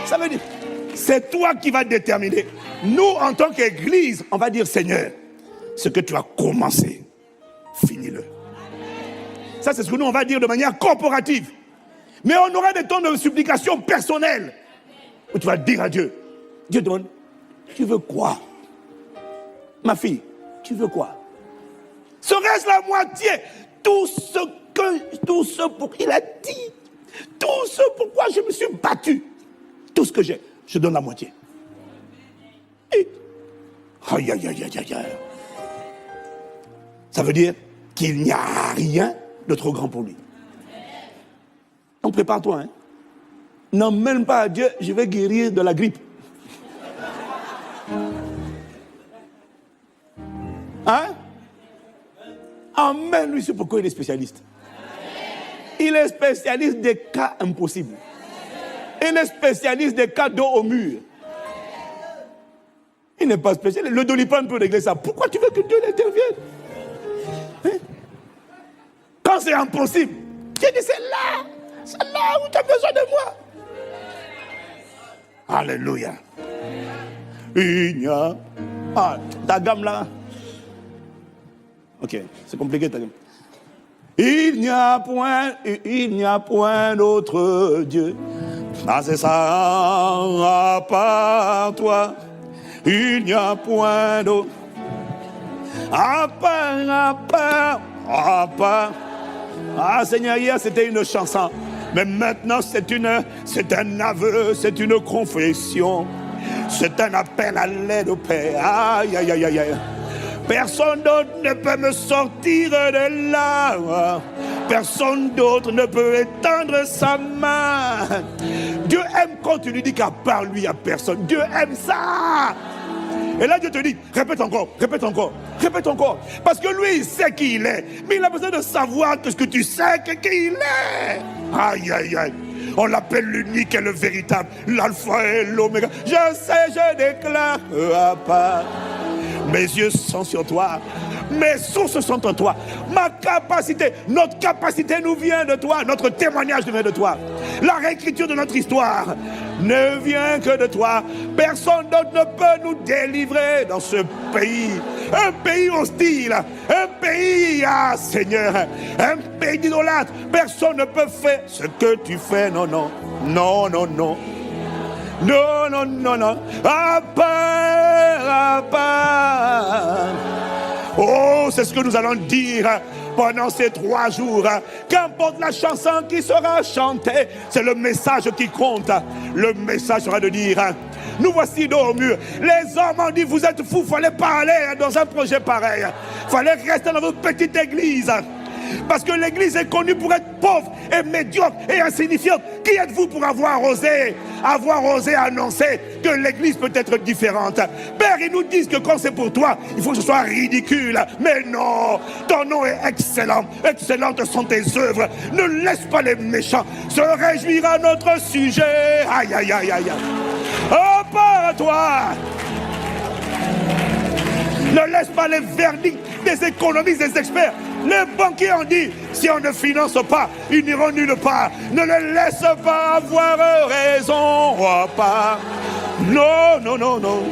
Ça veut dire, c'est toi qui vas déterminer. Nous, en tant qu'Église, on va dire Seigneur, ce que tu as commencé, finis-le. Ça, c'est ce que nous, on va dire de manière corporative. Mais on aura des temps de supplication personnelle où tu vas dire à Dieu, Dieu demande, tu veux quoi? Ma fille, tu veux quoi? Serait-ce la moitié? Tout ce pour qu'il a dit, tout ce pourquoi je me suis battu, tout ce que j'ai, je donne la moitié. Et, aïe, aïe, aïe, aïe, aïe. Ça veut dire qu'il n'y a rien de trop grand pour lui. Donc prépare-toi, hein. N'emmène pas à Dieu, je vais guérir de la grippe. Hein? Emmène-lui, c'est pourquoi il est spécialiste. Il est spécialiste des cas impossibles. Il est spécialiste des cas dos au mur. Il n'est pas spécialiste. Le dolipan peut régler ça. Pourquoi tu veux que Dieu intervienne? Hein? Quand c'est impossible, Dieu dit c'est là où tu as besoin de moi. Alléluia. Il n'y a... Ah, ta gamme là. Ok, c'est compliqué ta gamme. Il n'y a point d'autre Dieu. Ah, c'est ça, à part toi. Il n'y a point d'autre. À part. Ah, Seigneur, hier c'était une chanson. Mais maintenant c'est un aveu, c'est une confession. C'est un appel à l'aide au Père. Aïe, aïe, aïe, aïe, aïe. Personne d'autre ne peut me sortir de là. Personne d'autre ne peut étendre sa main. Dieu aime quand tu lui dis qu'à part lui, il n'y a personne. Dieu aime ça. Et là, Dieu te dit, répète encore. Parce que lui, il sait qui il est. Mais il a besoin de savoir que ce que tu sais, qui il est. Aïe, aïe, aïe. On l'appelle l'unique et le véritable. L'alpha et l'oméga. Je sais, je déclare à part. Mes yeux sont sur toi. Mes sources sont en toi. Ma capacité, notre capacité nous vient de toi. Notre témoignage nous vient de toi. La réécriture de notre histoire ne vient que de toi. Personne d'autre ne peut nous délivrer dans ce pays. Un pays hostile. Un pays, Seigneur. Un pays d'idolâtres. Personne ne peut faire ce que tu fais. Non. À part. Oh, c'est ce que nous allons dire pendant ces 3 jours. Qu'importe la chanson qui sera chantée, c'est le message qui compte. Le message sera de dire, nous voici dos au mur. Les hommes ont dit, vous êtes fous, il fallait pas aller dans un projet pareil. Il fallait rester dans votre petite église. Parce que l'église est connue pour être pauvre et médiocre et insignifiante. Qui êtes-vous pour avoir osé avoir osé annoncer que l'église peut être différente. Père, ils nous disent que quand c'est pour toi, il faut que ce soit ridicule. Mais non, ton nom est excellent. Excellentes sont tes œuvres. Ne laisse pas les méchants se réjouir à notre sujet. Aïe, aïe, aïe, aïe. Oh, part à toi. Ne laisse pas les verdicts des économistes, des experts. Les banquiers ont dit, si on ne finance pas, ils n'iront nulle part. Ne les laisse pas avoir raison, oh, pas. Non, non, non, non.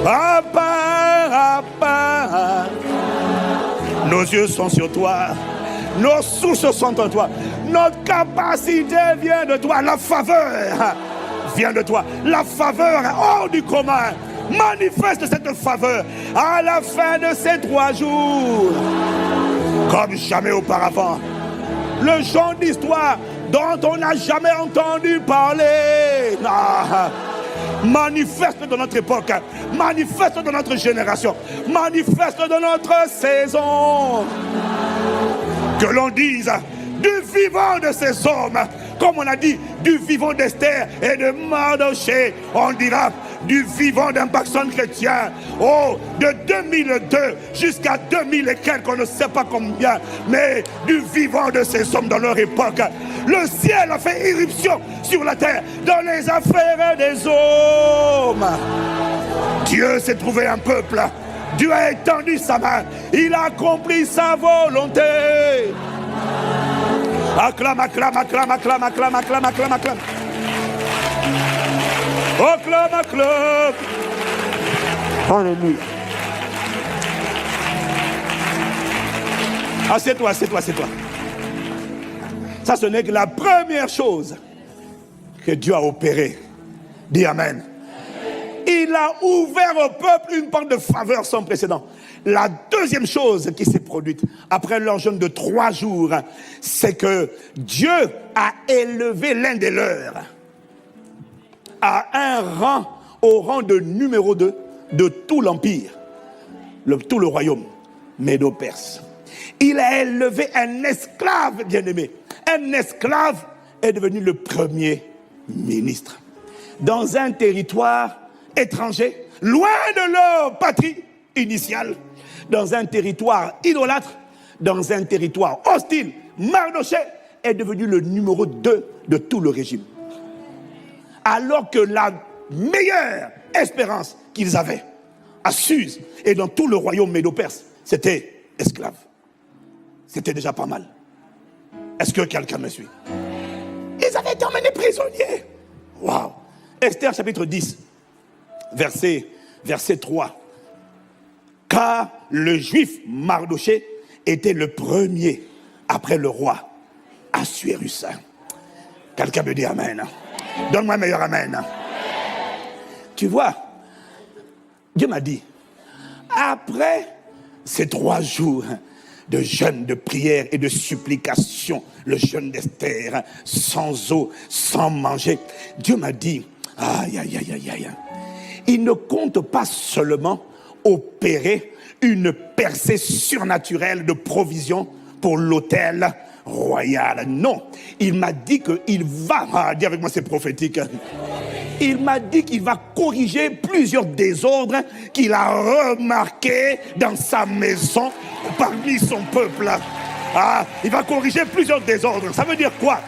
À part. Nos yeux sont sur toi. Nos sources sont en toi. Notre capacité vient de toi. La faveur vient de toi. La faveur hors du commun. Manifeste cette faveur à la fin de ces 3 jours. Comme jamais auparavant. Le genre d'histoire dont on n'a jamais entendu parler. Ah. Manifeste dans notre époque. Manifeste dans notre génération. Manifeste dans notre saison. Que l'on dise du vivant de ces hommes, comme on a dit du vivant d'Esther et de Mardochée, on dira du vivant d'un personne chrétien, oh, de 2002 jusqu'à 2000 et quelques, on ne sait pas combien, mais du vivant de ces hommes dans leur époque. Le ciel a fait irruption sur la terre dans les affaires des hommes. Dieu s'est trouvé un peuple. Dieu a étendu sa main. Il a accompli sa volonté. Acclame, acclame, acclame, acclame, acclame, acclame, acclame, acclame. Acclame, acclame. Alléluia. Assieds-toi, assieds-toi, assieds-toi. Ça, ce n'est que la première chose que Dieu a opérée. Dis Amen. Il a ouvert au peuple une porte de faveur sans précédent. La deuxième chose qui s'est produite après leur jeûne de 3 jours, c'est que Dieu a élevé l'un des leurs à un rang, au rang de numéro 2 de tout l'empire, tout le royaume médo-perse. Il a élevé un esclave, bien-aimé. Un esclave est devenu le premier ministre. Dans un territoire étranger, loin de leur patrie initiale, dans un territoire idolâtre, dans un territoire hostile, Mardochée est devenu le numéro 2 de tout le régime. Alors que la meilleure espérance qu'ils avaient à Suse et dans tout le royaume médo-perse, c'était esclave. C'était déjà pas mal. Est-ce que quelqu'un me suit? Ils avaient été emmenés prisonniers. Waouh! Esther chapitre 10, verset 3. Car le juif Mardochée était le premier après le roi Assuérus. Quelqu'un me dit amen. Donne-moi un meilleur amen. Tu vois, Dieu m'a dit, après ces 3 jours de jeûne, de prière et de supplication, le jeûne d'Esther, sans eau, sans manger, Dieu m'a dit, aïe, aïe, aïe, aïe, aïe. Il ne compte pas seulement opérer une percée surnaturelle de provision pour l'autel royal. Non, il m'a dit qu'il va, dis avec moi c'est prophétique, il m'a dit qu'il va corriger plusieurs désordres qu'il a remarqués dans sa maison, parmi son peuple. Il va corriger plusieurs désordres. Ça veut dire quoi?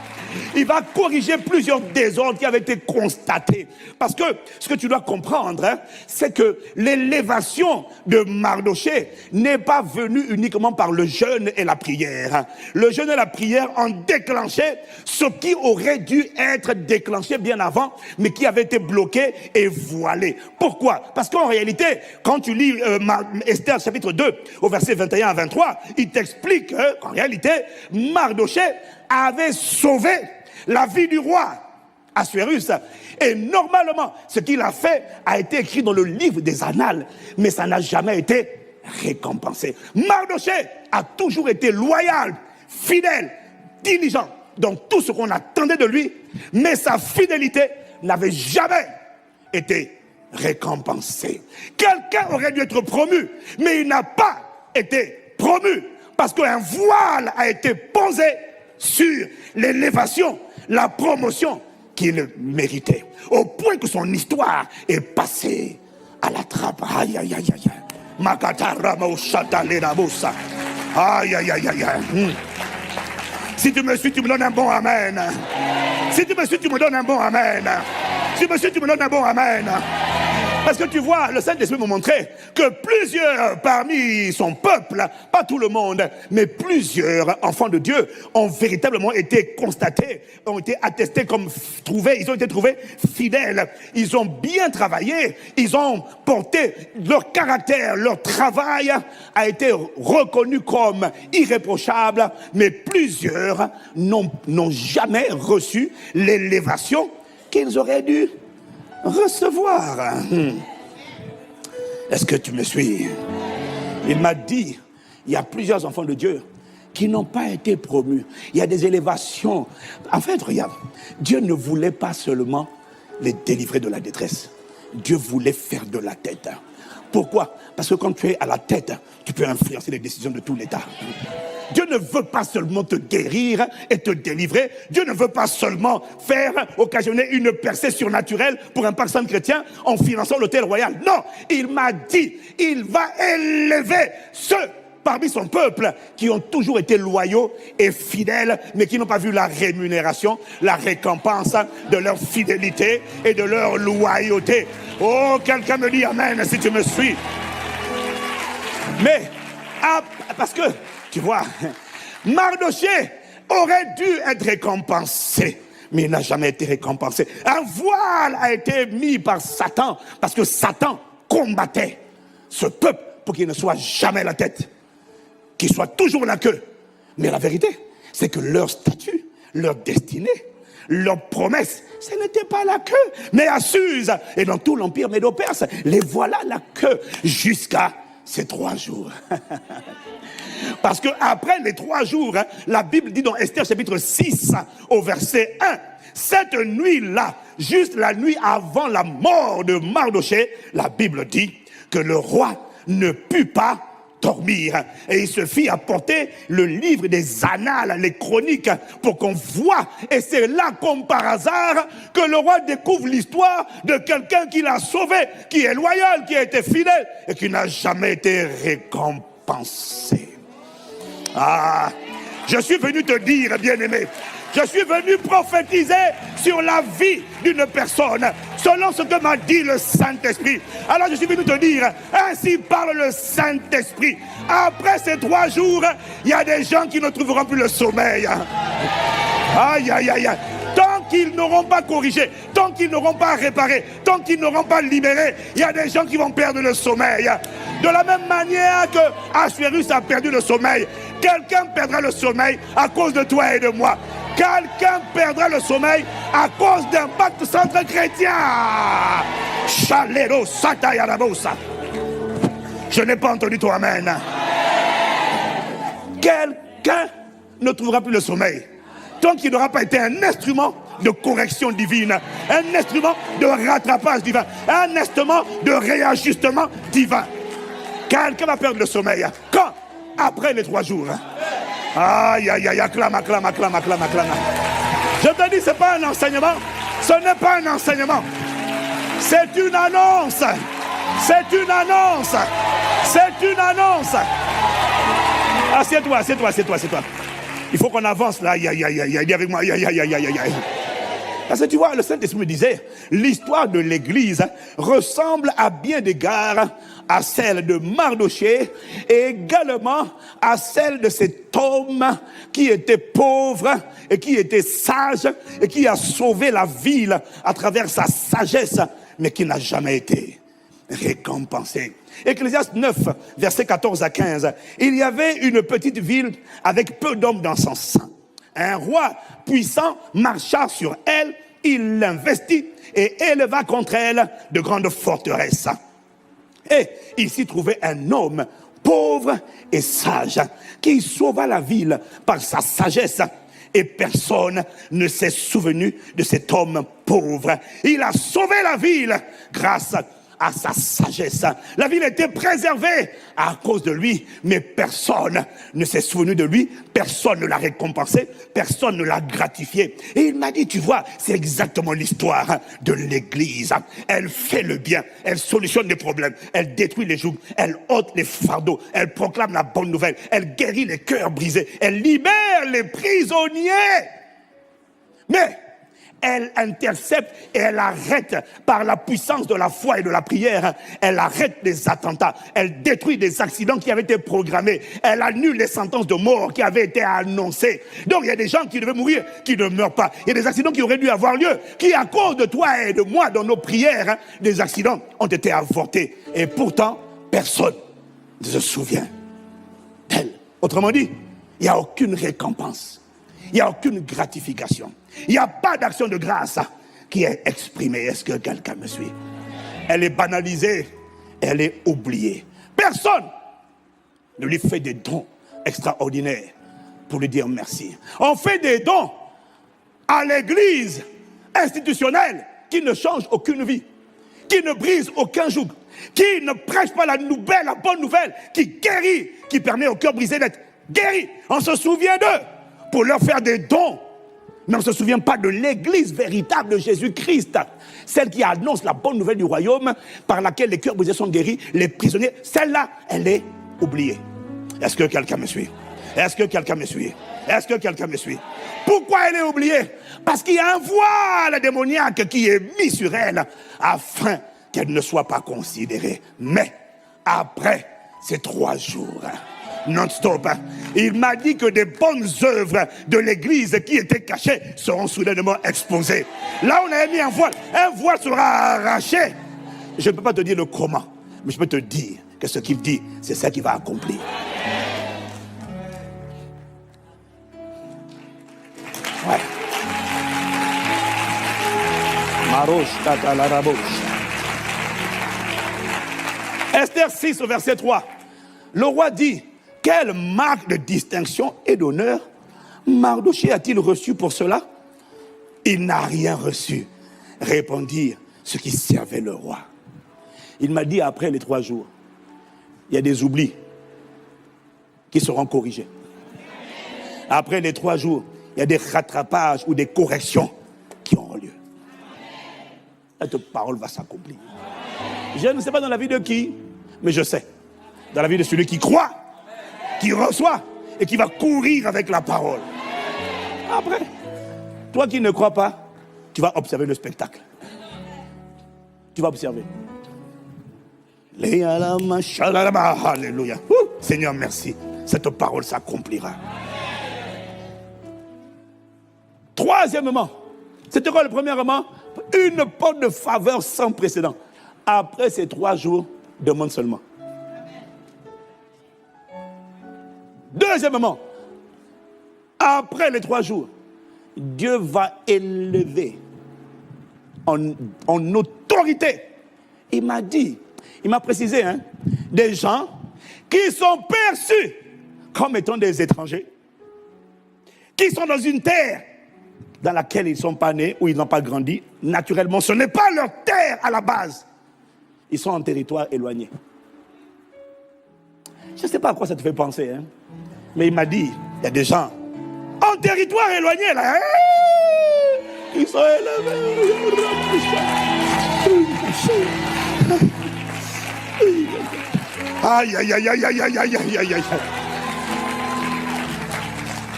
Il va corriger plusieurs désordres qui avaient été constatés. Parce que ce que tu dois comprendre, c'est que l'élévation de Mardochée n'est pas venue uniquement par le jeûne et la prière. Le jeûne et la prière ont déclenché ce qui aurait dû être déclenché bien avant, mais qui avait été bloqué et voilé. Pourquoi? Parce qu'en réalité, quand tu lis Esther chapitre 2, au verset 21 à 23, il t'explique qu'en réalité, Mardochée avait sauvé la vie du roi Assuérus. Et normalement, ce qu'il a fait a été écrit dans le livre des Annales, mais ça n'a jamais été récompensé. Mardochée a toujours été loyal, fidèle, diligent dans tout ce qu'on attendait de lui, mais sa fidélité n'avait jamais été récompensée. Quelqu'un aurait dû être promu, mais il n'a pas été promu, parce qu'un voile a été posé sur l'élévation la promotion qu'il méritait. Au point que son histoire est passée à la trappe. Aïe, aïe, aïe, aïe. Aïe, aïe, aïe, aïe, aïe. Si tu me suis, tu me donnes un bon amen. Si tu me suis, tu me donnes un bon amen. Si tu me suis, tu me donnes un bon amen. Parce que tu vois, le Saint-Esprit m'a montré que plusieurs parmi son peuple, pas tout le monde, mais plusieurs enfants de Dieu ont véritablement été constatés, ont été attestés comme trouvés, ils ont été trouvés fidèles. Ils ont bien travaillé, ils ont porté leur caractère, leur travail a été reconnu comme irréprochable, mais plusieurs n'ont jamais reçu l'élévation qu'ils auraient dû recevoir. Est-ce que tu me suis? Il m'a dit, il y a plusieurs enfants de Dieu qui n'ont pas été promus. Il y a des élévations. En fait, regarde, Dieu ne voulait pas seulement les délivrer de la détresse. Dieu voulait faire de la tête. Pourquoi? Parce que quand tu es à la tête, tu peux influencer les décisions de tout l'État. Dieu ne veut pas seulement te guérir et te délivrer. Dieu ne veut pas seulement occasionner une percée surnaturelle pour un personne chrétien en finançant l'hôtel royal. Non, il m'a dit, il va élever ceux parmi son peuple qui ont toujours été loyaux et fidèles, mais qui n'ont pas vu la rémunération, la récompense de leur fidélité et de leur loyauté. Oh, quelqu'un me dit amen si tu me suis. Mais, parce que, tu vois, Mardoché aurait dû être récompensé, mais il n'a jamais été récompensé. Un voile a été mis par Satan, parce que Satan combattait ce peuple pour qu'il ne soit jamais la tête, qu'il soit toujours la queue. Mais la vérité, c'est que leur statut, leur destinée, leur promesse, ce n'était pas la queue, mais à Suse et dans tout l'empire médo-perse. Les voilà la queue jusqu'à ces 3 jours. Parce que après les 3 jours, la Bible dit dans Esther chapitre 6 au verset 1, cette nuit-là, juste la nuit avant la mort de Mardoché, la Bible dit que le roi ne put pas dormir. Et il se fit apporter le livre des annales, les chroniques, pour qu'on voit. Et c'est là, comme par hasard, que le roi découvre l'histoire de quelqu'un qui l'a sauvé, qui est loyal, qui a été fidèle et qui n'a jamais été récompensé. Ah, je suis venu te dire, bien-aimé, je suis venu prophétiser sur la vie d'une personne, selon ce que m'a dit le Saint-Esprit. Alors je suis venu te dire, ainsi parle le Saint-Esprit. Après ces 3 jours, il y a des gens qui ne trouveront plus le sommeil. Aïe, aïe, aïe, aïe. Tant qu'ils n'auront pas corrigé, tant qu'ils n'auront pas réparé, tant qu'ils n'auront pas libéré, il y a des gens qui vont perdre le sommeil. De la même manière que Assuérus a perdu le sommeil, quelqu'un perdra le sommeil à cause de toi et de moi. Quelqu'un perdra le sommeil à cause d'un pacte centre chrétien. Chalero satayarabosa. Je n'ai pas entendu ton amen. Quelqu'un ne trouvera plus le sommeil tant qu'il n'aura pas été un instrument de correction divine, un instrument de rattrapage divin, un instrument de réajustement divin. Quelqu'un va perdre le sommeil. Quand? Après les 3 jours. Aïe, aïe, aïe, acclame, acclame, acclame, acclame, acclame. Je te dis, ce n'est pas un enseignement. Ce n'est pas un enseignement. C'est une annonce. C'est une annonce. C'est une annonce. Assieds-toi, assieds-toi, assieds-toi, assieds-toi. Il faut qu'on avance là. Aïe, aïe, aïe, aïe, dis avec moi. Aïe, aïe, aïe, aïe, aïe, aïe. Parce que tu vois, le Saint-Esprit me disait, l'histoire de l'Église ressemble à bien d'égards à celle de Mardoché et également à celle de cet homme qui était pauvre et qui était sage et qui a sauvé la ville à travers sa sagesse, mais qui n'a jamais été récompensé. Ecclésiaste 9, versets 14 à 15. Il y avait une petite ville avec peu d'hommes dans son sein. Un roi puissant marcha sur elle, il l'investit et éleva contre elle de grandes forteresses. Et il s'y trouvait un homme pauvre et sage qui sauva la ville par sa sagesse. Et personne ne s'est souvenu de cet homme pauvre. Il a sauvé la ville grâce à sa sagesse. La ville était préservée à cause de lui, mais personne ne s'est souvenu de lui, personne ne l'a récompensé, personne ne l'a gratifié. Et il m'a dit, tu vois, c'est exactement l'histoire de l'Église. Elle fait le bien, elle solutionne les problèmes, elle détruit les jougs, elle ôte les fardeaux, elle proclame la bonne nouvelle, elle guérit les cœurs brisés, elle libère les prisonniers. Mais elle intercepte et elle arrête par la puissance de la foi et de la prière. Elle arrête les attentats. Elle détruit des accidents qui avaient été programmés. Elle annule les sentences de mort qui avaient été annoncées. Donc il y a des gens qui devaient mourir, qui ne meurent pas. Il y a des accidents qui auraient dû avoir lieu, qui à cause de toi et de moi, dans nos prières, des accidents ont été avortés. Et pourtant, personne ne se souvient d'elle. Autrement dit, il n'y a aucune récompense. Il n'y a aucune gratification. Il n'y a pas d'action de grâce qui est exprimée. Est-ce que quelqu'un me suit? Elle est banalisée, elle est oubliée. Personne ne lui fait des dons extraordinaires pour lui dire merci. On fait des dons à l'église institutionnelle qui ne change aucune vie, qui ne brise aucun joug, qui ne prêche pas la bonne nouvelle, qui guérit, qui permet au cœur brisé d'être guéri. On se souvient d'eux pour leur faire des dons. Mais on ne se souvient pas de l'église véritable de Jésus-Christ. Celle qui annonce la bonne nouvelle du royaume, par laquelle les cœurs brisés sont guéris, les prisonniers. Celle-là, elle est oubliée. Est-ce que quelqu'un me suit? Est-ce que quelqu'un me suit? Est-ce que quelqu'un me suit? Pourquoi elle est oubliée? Parce qu'il y a un voile démoniaque qui est mis sur elle, afin qu'elle ne soit pas considérée. Mais, après ces 3 jours... non-stop. Il m'a dit que des bonnes œuvres de l'église qui étaient cachées seront soudainement exposées. Là, on a mis un voile sera arraché. Je ne peux pas te dire le comment, mais je peux te dire que ce qu'il dit, c'est ça qu'il va accomplir. Ouais. Maroche, tata, la rabouche. Esther 6, au verset 3. Le roi dit: quelle marque de distinction et d'honneur Mardochée a-t-il reçu pour cela? Il n'a rien reçu, répondirent ceux qui servaient le roi. Il m'a dit, après les 3 jours, il y a des oublis qui seront corrigés. Après les 3 jours, il y a des rattrapages ou des corrections qui auront lieu. Cette parole va s'accomplir. Je ne sais pas dans la vie de qui, mais je sais. Dans la vie de celui qui croit, qui reçoit et qui va courir avec la parole. Après, toi qui ne crois pas, tu vas observer le spectacle. Tu vas observer. Alléluia. Seigneur, merci. Cette parole s'accomplira. Troisièmement, c'était quoi le premièrement? Une porte de faveur sans précédent. Après ces 3 jours, demande seulement. Deuxièmement, après les 3 jours, Dieu va élever en autorité. Il m'a dit, il m'a précisé, des gens qui sont perçus comme étant des étrangers, qui sont dans une terre dans laquelle ils ne sont pas nés, où ils n'ont pas grandi. Naturellement, ce n'est pas leur terre à la base. Ils sont en territoire éloigné. Je ne sais pas à quoi ça te fait penser, mais il m'a dit, il y a des gens en territoire éloigné, là, ils sont élevés. Aïe, aïe, aïe, aïe, aïe, aïe, aïe, aïe, aïe.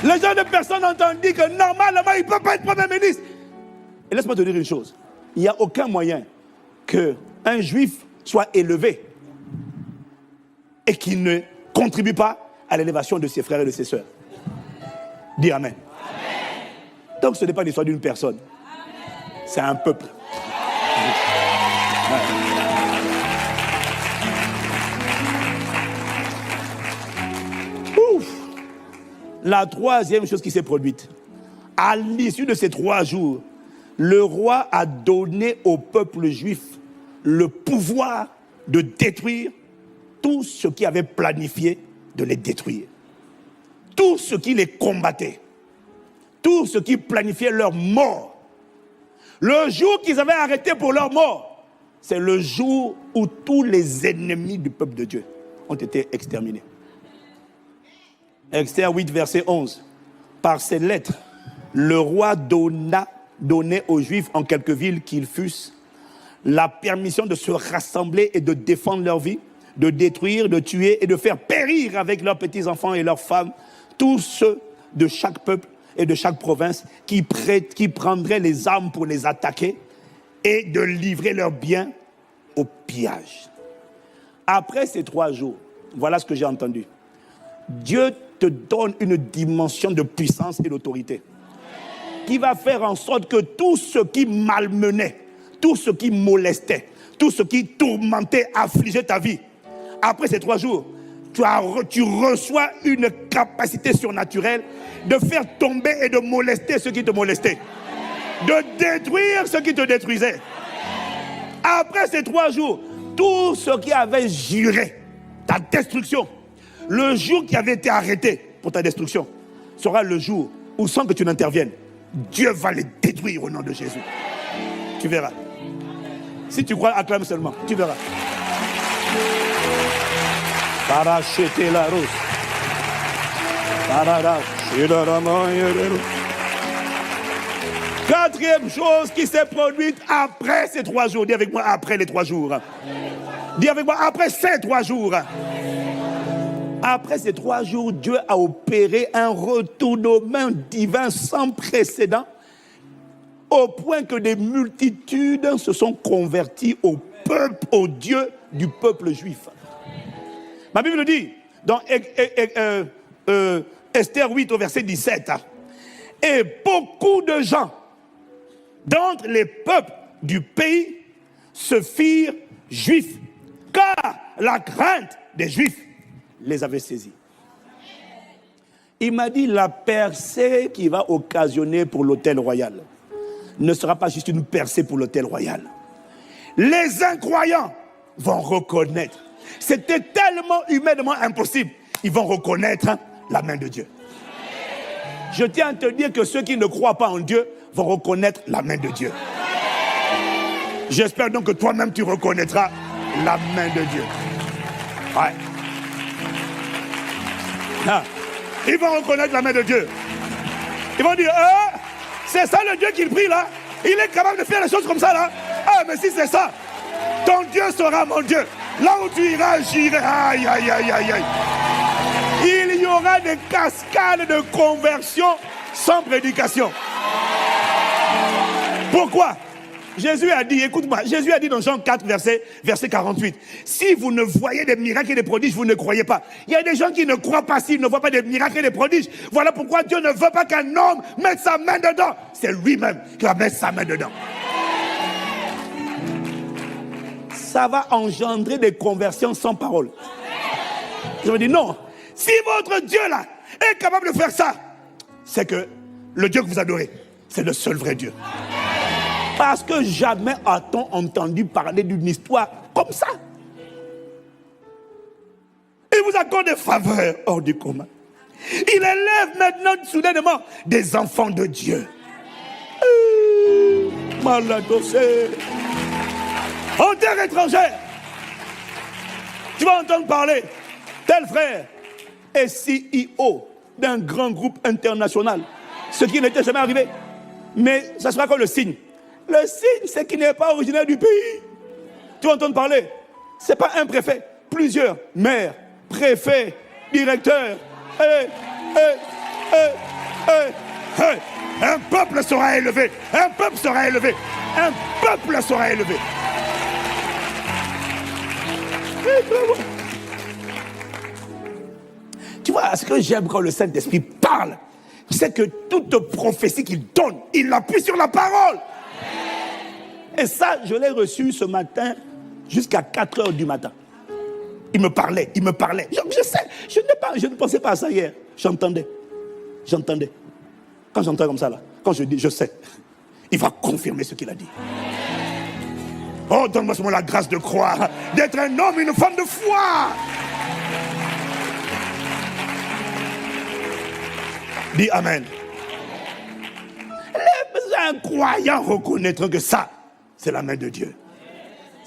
Les gens de personnes ont dit que normalement, il ne peut pas être Premier ministre. Et laisse-moi te dire une chose. Il n'y a aucun moyen qu'un juif soit élevé et qu'il ne contribue pas à l'élévation de ses frères et de ses sœurs. Dis amen. Amen. Donc ce n'est pas l'histoire d'une personne. Amen. C'est un peuple. Amen. Ouf. La troisième chose qui s'est produite. À l'issue de ces 3 jours, le roi a donné au peuple juif le pouvoir de détruire tout ce qui avait planifié de les détruire. Tout ce qui les combattait. Tout ce qui planifiait leur mort. Le jour qu'ils avaient arrêté pour leur mort, c'est le jour où tous les ennemis du peuple de Dieu ont été exterminés. Esther 8, verset 11. Par ces lettres, le roi donnait aux Juifs en quelques villes qu'ils fussent la permission de se rassembler et de défendre leur vie, de détruire, de tuer et de faire périr avec leurs petits-enfants et leurs femmes tous ceux de chaque peuple et de chaque province qui prendraient les armes pour les attaquer et de livrer leurs biens au pillage. Après ces 3 jours, voilà ce que j'ai entendu. Dieu te donne une dimension de puissance et d'autorité qui va faire en sorte que tout ce qui malmenait, tout ce qui molestait, tout ce qui tourmentait, affligeait ta vie, après ces 3 jours, tu reçois une capacité surnaturelle de faire tomber et de molester ceux qui te molestaient, de détruire ceux qui te détruisaient. Après ces 3 jours, tout ce qui avait juré ta destruction, le jour qui avait été arrêté pour ta destruction, sera le jour où, sans que tu n'interviennes, Dieu va les détruire au nom de Jésus. Tu verras. Si tu crois, acclame seulement. Tu verras. Paracheter la rose. Quatrième chose qui s'est produite après ces 3 jours. Dis avec moi, après les 3 jours. Dis avec moi, après ces 3 jours. Après ces 3 jours, Dieu a opéré un retournement divin sans précédent, au point que des multitudes se sont converties au peuple, au Dieu du peuple juif. Ma Bible dit, dans Esther 8 au verset 17, et beaucoup de gens d'entre les peuples du pays se firent juifs, car la crainte des juifs les avait saisis. Il m'a dit, la percée qui va occasionner pour l'autel royal ne sera pas juste une percée pour l'autel royal. Les incroyants vont reconnaître. C'était tellement humainement impossible. Ils vont reconnaître la main de Dieu. Je tiens à te dire que ceux qui ne croient pas en Dieu vont reconnaître la main de Dieu. J'espère donc que toi-même tu reconnaîtras la main de Dieu. Ouais. Ah. Ils vont reconnaître la main de Dieu. Ils vont dire, c'est ça le Dieu qu'il prie là. Il est capable de faire les choses comme ça là. Ah, mais si c'est ça, ton Dieu sera mon Dieu. Là où tu iras, j'irai. Aïe, aïe, aïe, aïe, aïe. Il y aura des cascades de conversion sans prédication. Pourquoi? Jésus a dit, écoute-moi, Jésus a dit dans Jean 4, verset 48, si vous ne voyez des miracles et des prodiges, vous ne croyez pas. Il y a des gens qui ne croient pas s'ils ne voient pas des miracles et des prodiges. Voilà pourquoi Dieu ne veut pas qu'un homme mette sa main dedans. C'est lui-même qui va mettre sa main dedans. Ça va engendrer des conversions sans parole. Je me dis non, si votre Dieu là est capable de faire ça, c'est que le Dieu que vous adorez, c'est le seul vrai Dieu. Parce que jamais a-t-on entendu parler d'une histoire comme ça. Il vous accorde des faveurs hors du commun. Il élève maintenant soudainement des enfants de Dieu. Maladocé. En terre étrangère, tu vas entendre parler. Tel frère est CEO d'un grand groupe international. Ce qui n'était jamais arrivé. Mais ça sera comme le signe. Le signe, c'est qu'il n'est pas originaire du pays. Tu vas entendre parler. Ce n'est pas un préfet. Plusieurs maires, préfets, directeurs. Un peuple sera élevé. Un peuple sera élevé. Un peuple sera élevé. Tu vois, ce que j'aime quand le Saint-Esprit parle, c'est que toute prophétie qu'il donne, il appuie sur la parole. Et ça, je l'ai reçu ce matin jusqu'à 4 heures du matin. Il me parlait. Je sais, je ne pensais pas à ça hier. J'entendais. Quand j'entends comme ça, là, quand je dis, je sais, il va confirmer ce qu'il a dit. Oh, donne-moi seulement la grâce de croire, d'être un homme, une femme de foi. Dis Amen. Les incroyants reconnaîtront que ça, c'est la main de Dieu.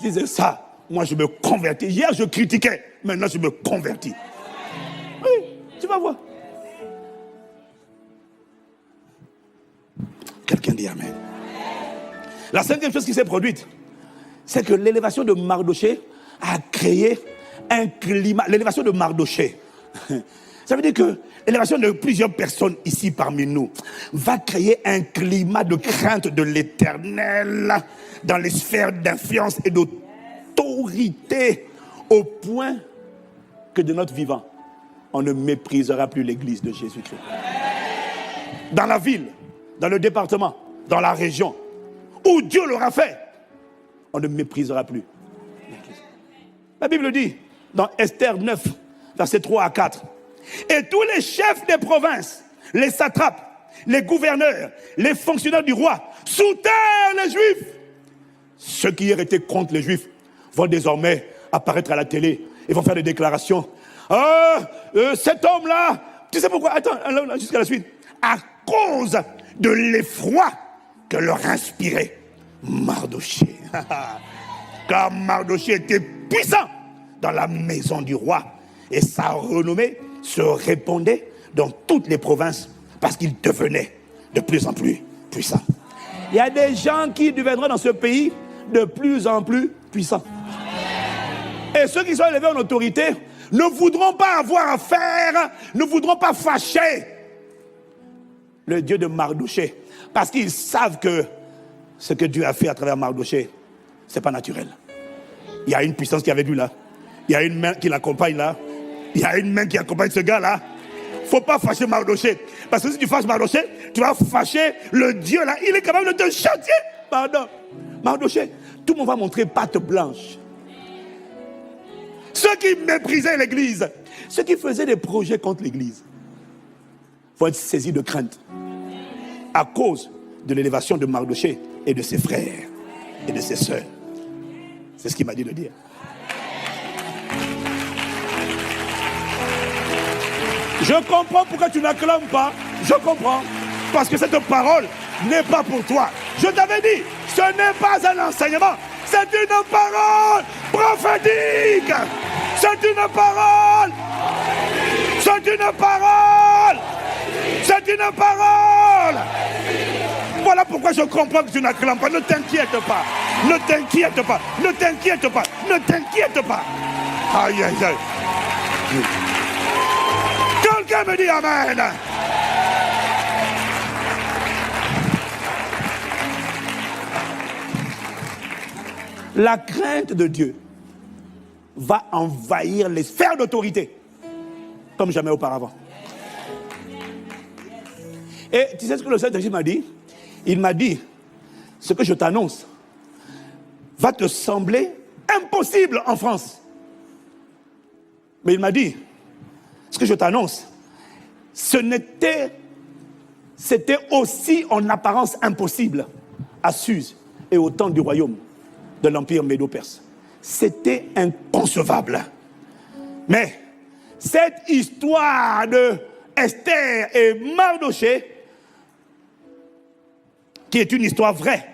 disait ça, moi je me convertis. Hier je critiquais, maintenant je me convertis. Oui, tu vas voir. Quelqu'un dit Amen. La cinquième chose qui s'est produite, c'est que l'élévation de Mardochée a créé un climat. L'élévation de Mardochée, ça veut dire que l'élévation de plusieurs personnes ici parmi nous va créer un climat de crainte de l'Éternel dans les sphères d'influence et d'autorité, au point que de notre vivant, on ne méprisera plus l'Église de Jésus-Christ. Dans la ville, dans le département, dans la région, où Dieu l'aura fait, on ne méprisera plus l'Église. La Bible dit, dans Esther 9, versets 3 à 4, et tous les chefs des provinces, les satrapes, les gouverneurs, les fonctionnaires du roi, soutiennent les Juifs. Ceux qui hier étaient contre les Juifs vont désormais apparaître à la télé et vont faire des déclarations. Cet homme-là, tu sais pourquoi? Attends, jusqu'à la suite. À cause de l'effroi que leur inspirait Mardochée. Car Mardochée était puissant dans la maison du roi et sa renommée se répandait dans toutes les provinces parce qu'il devenait de plus en plus puissant. Il y a des gens qui deviendront dans ce pays de plus en plus puissants. Et ceux qui sont élevés en autorité ne voudront pas avoir affaire, ne voudront pas fâcher le Dieu de Mardochée, parce qu'ils savent que ce que Dieu a fait à travers Mardochée, ce n'est pas naturel. Il y a une puissance qui est avec lui là. Il y a une main qui l'accompagne là. Il y a une main qui accompagne ce gars là. Il ne faut pas fâcher Mardochée. Parce que si tu fâches Mardochée, tu vas fâcher le Dieu là. Il est capable de te châtier. Pardon. Mardochée, tout le monde va montrer patte blanche. Ceux qui méprisaient l'église, ceux qui faisaient des projets contre l'église, vont être saisis de crainte à cause de l'élévation de Mardochée et de ses frères et de ses sœurs. C'est ce qu'il m'a dit de dire. Je comprends pourquoi tu n'acclames pas. Je comprends. Parce que cette parole n'est pas pour toi. Je t'avais dit, ce n'est pas un enseignement. C'est une parole prophétique. C'est une parole. C'est une parole. C'est une parole. Voilà pourquoi je comprends que tu n'acclames pas. Ne t'inquiète pas. Ne t'inquiète pas. Ne t'inquiète pas. Ne t'inquiète pas. Aïe, aïe, aïe. Quelqu'un me dit Amen. La crainte de Dieu va envahir les sphères d'autorité comme jamais auparavant. Et tu sais ce que le Saint-Esprit m'a dit? Il m'a dit, ce que je t'annonce va te sembler impossible en France. Mais il m'a dit, ce que je t'annonce, c'était aussi en apparence impossible à Suse et au temps du royaume de l'Empire médo-perse. C'était inconcevable. Mais cette histoire de Esther et Mardochée, qui est une histoire vraie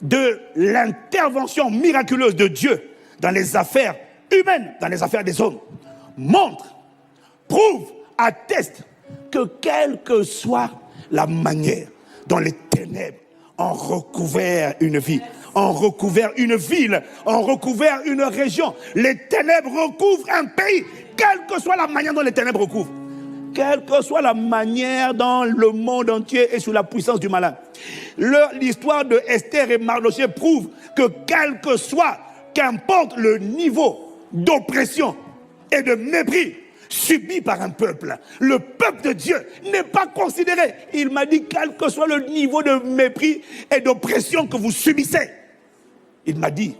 de l'intervention miraculeuse de Dieu dans les affaires humaines, dans les affaires des hommes, montre, prouve, atteste que quelle que soit la manière dont les ténèbres ont recouvert une vie, ont recouvert une ville, ont recouvert une région, les ténèbres recouvrent un pays, quelle que soit la manière dont les ténèbres recouvrent, quelle que soit la manière dont le monde entier est sous la puissance du malin. L'histoire de Esther et Mardochée prouve que quel que soit, qu'importe le niveau d'oppression et de mépris subi par un peuple, le peuple de Dieu n'est pas considéré. Il m'a dit, quel que soit le niveau de mépris et d'oppression que vous subissez, il m'a dit,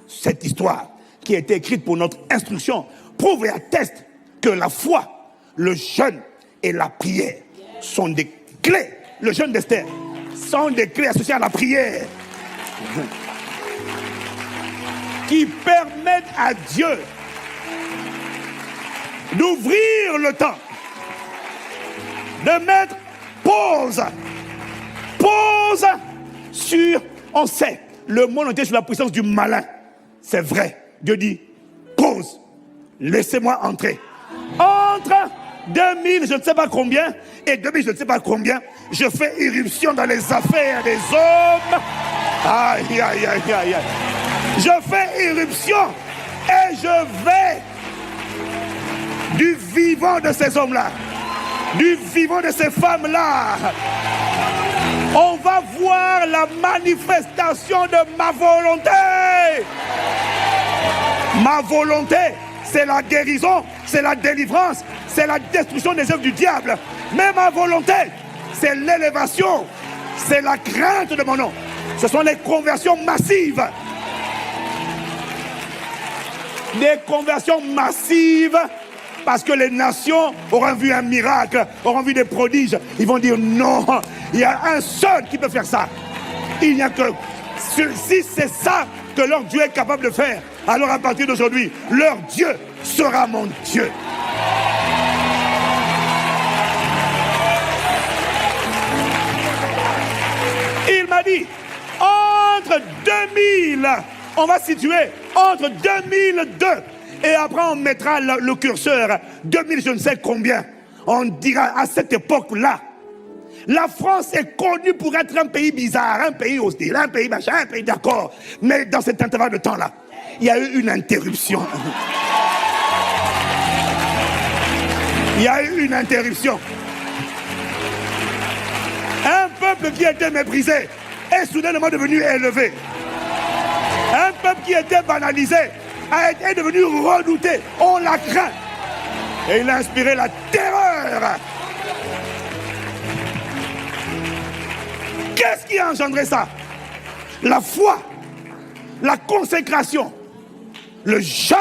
cette histoire qui a été écrite pour notre instruction prouve et atteste que la foi, le jeûne et la prière sont des clés. Le jeûne d'Esther sont des clés associées à la prière qui permettent à Dieu d'ouvrir le temps, de mettre pause sur, on sait, le monde entier sous la puissance du malin. c'est vrai. Dieu dit, pause, laissez-moi entrer. Entre 2000, je ne sais pas combien, et 2000, je ne sais pas combien, je fais irruption dans les affaires des hommes. Aïe, aïe, aïe, aïe, aïe. Je fais irruption et je vais du vivant de ces hommes-là, du vivant de ces femmes-là. On va voir la manifestation de ma volonté. Ma volonté, c'est la guérison, c'est la délivrance, c'est la destruction des œuvres du diable. Mais ma volonté, c'est l'élévation, c'est la crainte de mon nom. Ce sont les conversions massives. Des conversions massives, parce que les nations auront vu un miracle, auront vu des prodiges. Ils vont dire non, il y a un seul qui peut faire ça. Il n'y a que... Si c'est ça que leur Dieu est capable de faire, alors à partir d'aujourd'hui, leur Dieu sera mon Dieu. Il m'a dit, entre 2000, on va situer entre 2002 et après on mettra le curseur 2000 je ne sais combien. On dira à cette époque-là, la France est connue pour être un pays bizarre, un pays hostile, un pays machin, un pays d'accord. Mais dans cet intervalle de temps-là, il y a eu une interruption. Il y a eu une interruption. Un peuple qui était méprisé est soudainement devenu élevé. Un peuple qui était banalisé est devenu redouté. On l'a craint. Et il a inspiré la terreur. Qu'est-ce qui a engendré ça? La foi, la consécration, le jeûne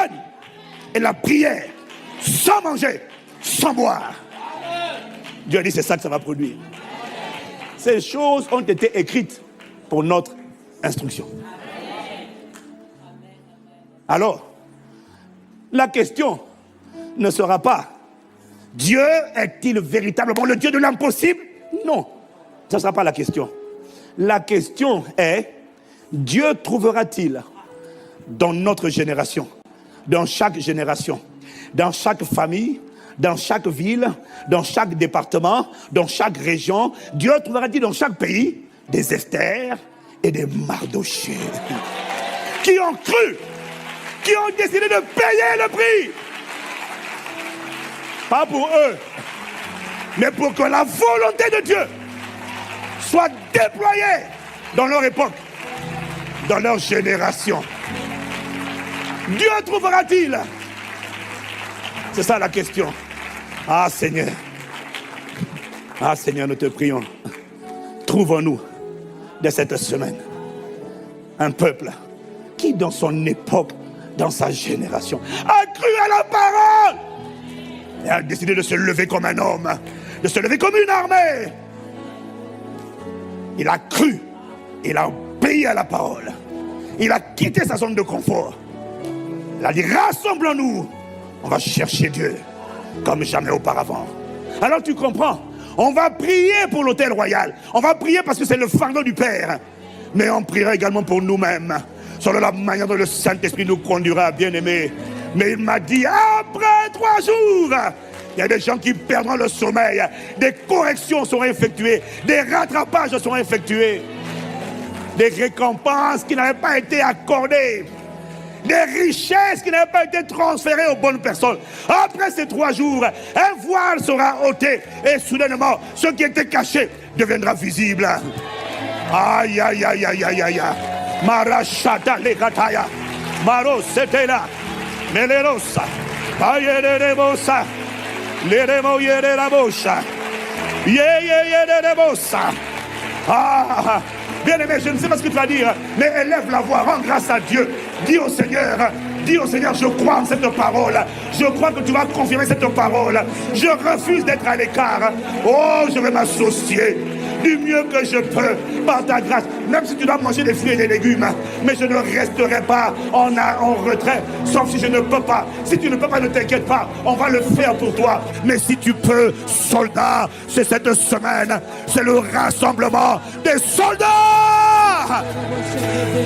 et la prière, sans manger, sans boire. Dieu a dit c'est ça que ça va produire. Ces choses ont été écrites pour notre instruction. Alors, la question ne sera pas Dieu est-il véritablement le Dieu de l'impossible? Non, ça ne sera pas la question. La question est, Dieu trouvera-t-il dans notre génération, dans chaque génération, dans chaque famille, dans chaque ville, dans chaque département, dans chaque région, Dieu trouvera-t-il dans chaque pays des Esther et des Mardochée qui ont cru, qui ont décidé de payer le prix. Pas pour eux, mais pour que la volonté de Dieu soit déployée dans leur époque, dans leur génération. Dieu trouvera-t-il? C'est ça la question. Ah Seigneur, nous te prions. Trouvons-nous de cette semaine un peuple qui dans son époque, dans sa génération, a cru à la parole et a décidé de se lever comme un homme, de se lever comme une armée. Il a cru, il a obéi à la parole, il a quitté sa zone de confort. Il a dit rassemblons-nous, on va chercher Dieu comme jamais auparavant. Alors tu comprends, on va prier pour l'autel royal, on va prier parce que c'est le fardeau du Père, mais on priera également pour nous-mêmes, selon la manière dont le Saint-Esprit nous conduira, bien-aimés. Mais il m'a dit, après 3 jours, il y a des gens qui perdront le sommeil, des corrections seront effectuées, des rattrapages seront effectués, des récompenses qui n'avaient pas été accordées, des richesses qui n'avaient pas été transférées aux bonnes personnes. Après ces 3 jours, un voile sera ôté et soudainement, ce qui était caché deviendra visible. Aïe, aïe, aïe, aïe, aïe, aïe. Marachata legataya. Maros setela. Melerosa. Bayerebosa. Leremo yererabosa. Yeyerebosa. Ah, bien-aimé, je ne sais pas ce que tu vas dire, mais élève la voix, rends grâce à Dieu. Dis au Seigneur, je crois en cette parole. Je crois que tu vas confirmer cette parole. Je refuse d'être à l'écart. Oh, je vais m'associer du mieux que je peux par ta grâce. Même si tu dois manger des fruits et des légumes, mais je ne resterai pas en retrait, sauf si je ne peux pas. Si tu ne peux pas, ne t'inquiète pas, on va le faire pour toi. Mais si tu peux, soldat, c'est cette semaine, c'est le rassemblement des soldats.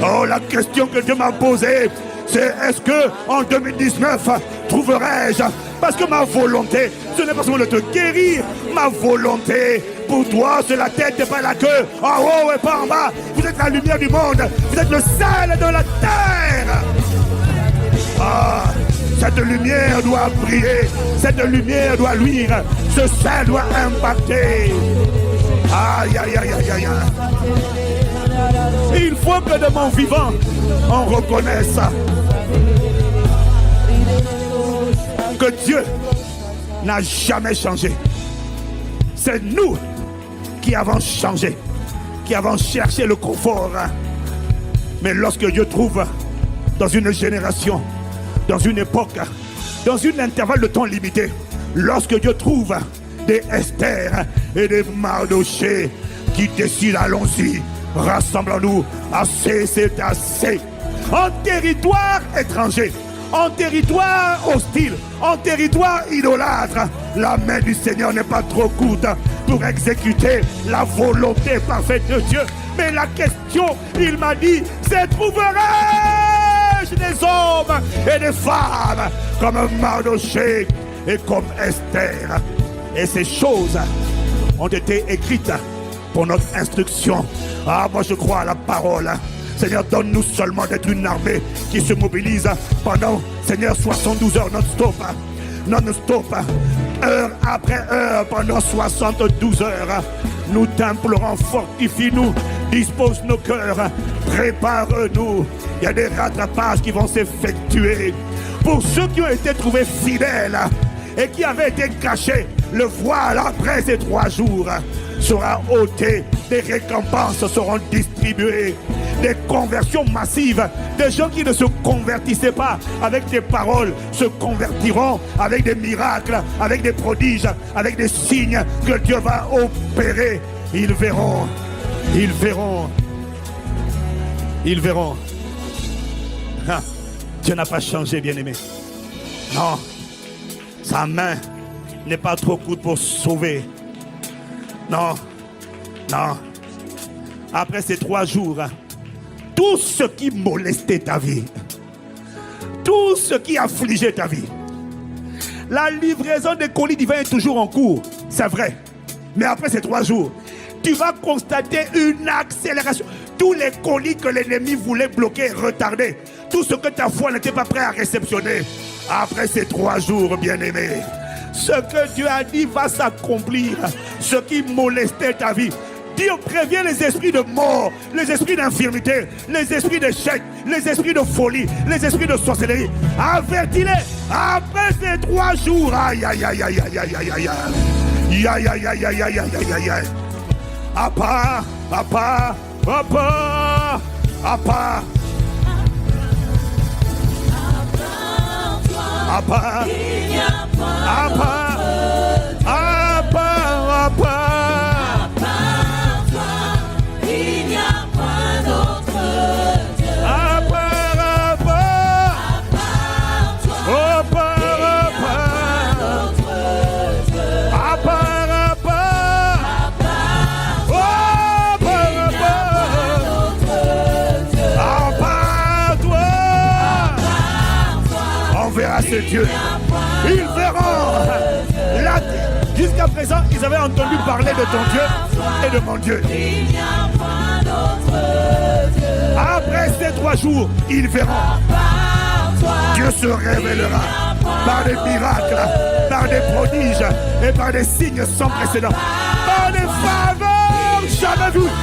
Oh, la question que Dieu m'a posée, c'est est-ce que en 2019 trouverai-je? Parce que ma volonté, ce n'est pas seulement de te guérir. Ma volonté pour toi, c'est la tête et pas la queue. En haut et pas en bas. Vous êtes la lumière du monde. Vous êtes le sel de la terre. Ah, cette lumière doit briller. Cette lumière doit luire. Ce sel doit impacter. Aïe, aïe, aïe, aïe, aïe. Il faut que de mon vivant, on reconnaisse que Dieu n'a jamais changé. C'est nous qui avons changé, qui avons cherché le confort. Mais lorsque Dieu trouve dans une génération, dans une époque, dans un intervalle de temps limité, lorsque Dieu trouve des Esther et des Mardochée qui décident, allons-y, rassemblons-nous, assez c'est assez, en territoire étranger, en territoire hostile, en territoire idolâtre, la main du Seigneur n'est pas trop courte pour exécuter la volonté parfaite de Dieu. Mais la question, il m'a dit, c'est trouverai-je des hommes et des femmes comme Mardochée et comme Esther? Et ces choses ont été écrites pour notre instruction. Ah, moi je crois à la parole. Seigneur, donne-nous seulement d'être une armée qui se mobilise pendant, Seigneur, 72 heures non-stop. Non-stop, heure après heure, pendant 72 heures. Nous t'implorons, fortifie-nous, dispose nos cœurs, prépare-nous. Il y a des rattrapages qui vont s'effectuer. Pour ceux qui ont été trouvés fidèles et qui avaient été cachés, le voile après ces 3 jours sera ôté, des récompenses seront distribuées, des conversions massives, des gens qui ne se convertissaient pas avec des paroles se convertiront avec des miracles, avec des prodiges, avec des signes que Dieu va opérer. Ils verront, ils verront, ils verront. Ah, Dieu n'a pas changé, bien-aimé. Non, sa main n'est pas trop courte pour sauver. Non, non. Après ces 3 jours, tout ce qui molestait ta vie, tout ce qui affligeait ta vie, la livraison des colis divins est toujours en cours, c'est vrai. Mais après ces 3 jours, tu vas constater une accélération. Tous les colis que l'ennemi voulait bloquer, retarder, tout ce que ta foi n'était pas prêt à réceptionner, après ces 3 jours, bien-aimé, ce que Dieu a dit va s'accomplir. Ce qui molestait ta vie, Dieu prévient les esprits de mort, les esprits d'infirmité, les esprits d'échec, les esprits de folie, les esprits de sorcellerie. Avertis-les. Après ces 3 jours, aïe, aïe, aïe, aïe, aïe, aïe, aïe, aïe, aïe, aïe, aïe, aïe, aïe, aïe, aïe, aïe, aïe. À part, à part, à part, à part, à part, à part, à part, à part, il n'y a pas d'autre Dieu. à part, à part, à part, à part, à part, à part toi. On verra ce Dieu. Ils verront. Là, jusqu'à présent, ils avaient entendu parler de ton Dieu et de mon Dieu. Après ces 3 jours, ils verront. Dieu se révélera par des miracles, par des prodiges et par des signes sans précédent, par des faveurs jamais vues,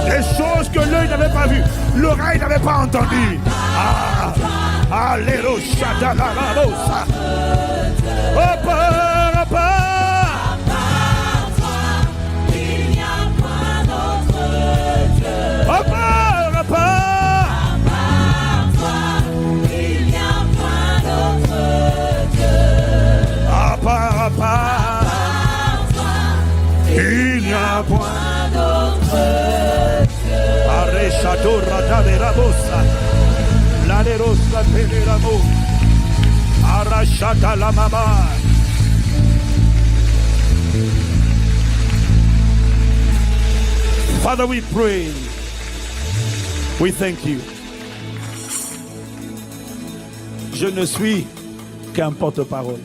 des choses que l'œil n'avait pas vues, l'oreille n'avait pas entendues. Ah, alléluia, shadalabosa. Il n'y a point d'autre Dieu. Arrechadora d'Averabosa, l'Alerosa Peleramo, Arrachata la mama. Father, we pray. We thank you. Je ne suis qu'un porte-parole.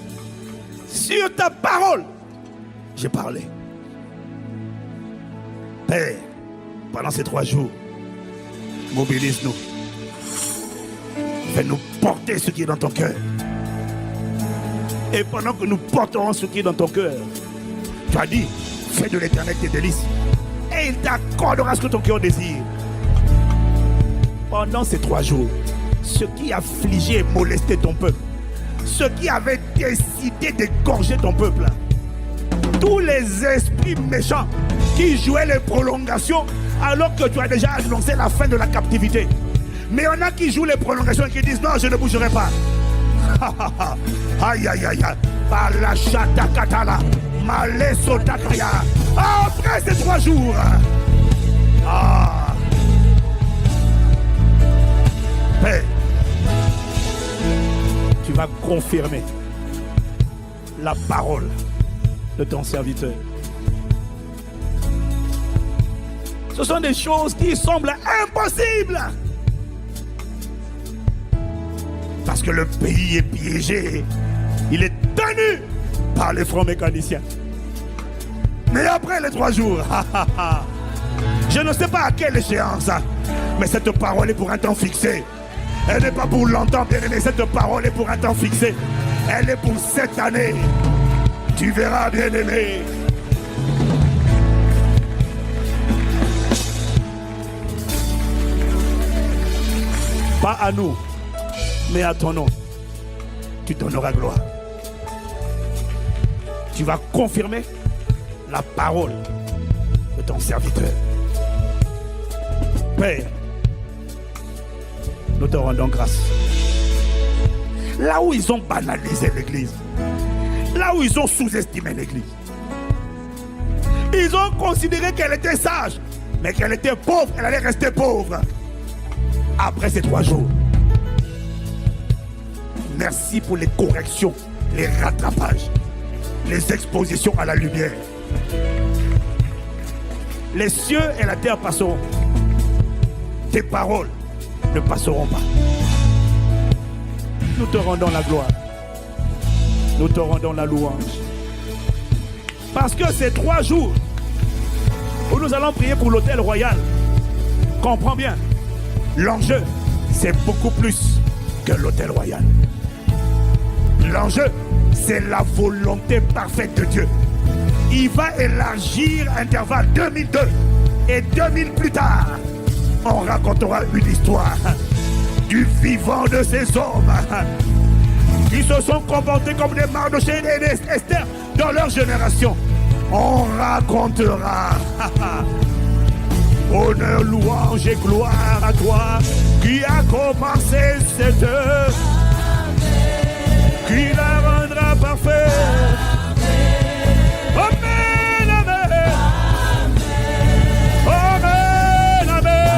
Sur ta parole, j'ai parlé. Père, pendant ces 3 jours, mobilise-nous. Fais-nous porter ce qui est dans ton cœur. Et pendant que nous porterons ce qui est dans ton cœur, tu as dit, fais de l'Éternel tes délices. Et il t'accordera ce que ton cœur désire. Pendant ces 3 jours, ce qui affligeait et molestait ton peuple, ce qui avait décidé d'égorger ton peuple, tous les esprits méchants qui jouaient les prolongations alors que tu as déjà annoncé la fin de la captivité. Mais il y en a qui jouent les prolongations et qui disent non, je ne bougerai pas. Aïe aïe aïe aïe. Balachata katala. Maleso takaya. Après ces 3 jours. Père, tu vas confirmer la parole de ton serviteur. Ce sont des choses qui semblent impossibles. Parce que le pays est piégé. Il est tenu par les francs mécaniciens. Mais après les 3 jours, je ne sais pas à quelle échéance, mais cette parole est pour un temps fixé. Elle n'est pas pour longtemps, bien aimé. Cette parole est pour un temps fixé. Elle est pour cette année. Tu verras, bien aimé. Pas à nous, mais à ton nom. Tu donneras gloire. Tu vas confirmer la parole de ton serviteur. Père, nous te rendons grâce. Là où ils ont banalisé l'église, là où ils ont sous-estimé l'église, ils ont considéré qu'elle était sage, mais qu'elle était pauvre, elle allait rester pauvre. Après ces 3 jours, merci pour les corrections, les rattrapages, les expositions à la lumière. Les cieux et la terre passeront. Tes paroles ne passeront pas. Nous te rendons la gloire. Nous te rendons la louange. Parce que ces 3 jours où nous allons prier pour l'autel royal, comprends bien, l'enjeu, c'est beaucoup plus que l'autel royal. L'enjeu, c'est la volonté parfaite de Dieu. Il va élargir intervalle 2002 et 2000 plus tard. On racontera une histoire du vivant de ces hommes qui se sont comportés comme des Mardochée et des Esther dans leur génération. On racontera. Honneur, louange et gloire à toi qui a commencé cette œuvre, qui la rendra parfaite. Amen, amen. Amen, amen.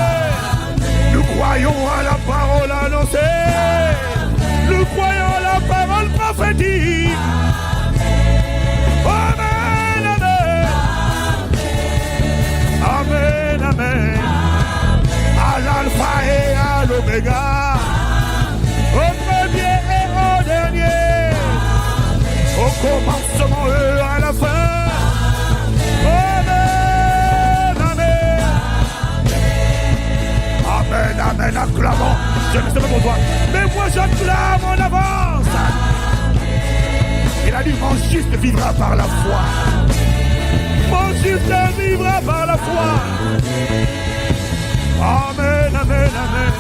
Nous croyons à la parole annoncée. Nous croyons à la parole prophétique. Amen, amen. Amen, amen. À l'alpha et à l'oméga. Au premier et au dernier. Au commencement et à la fin. Amen, amen. Amen, amen, acclamons. Je ne sais pas pour toi, mais moi j'acclame en avance. Il a dit, mon juste vivra par la foi. Mon juste vivra par la foi. Amen, amen, amen.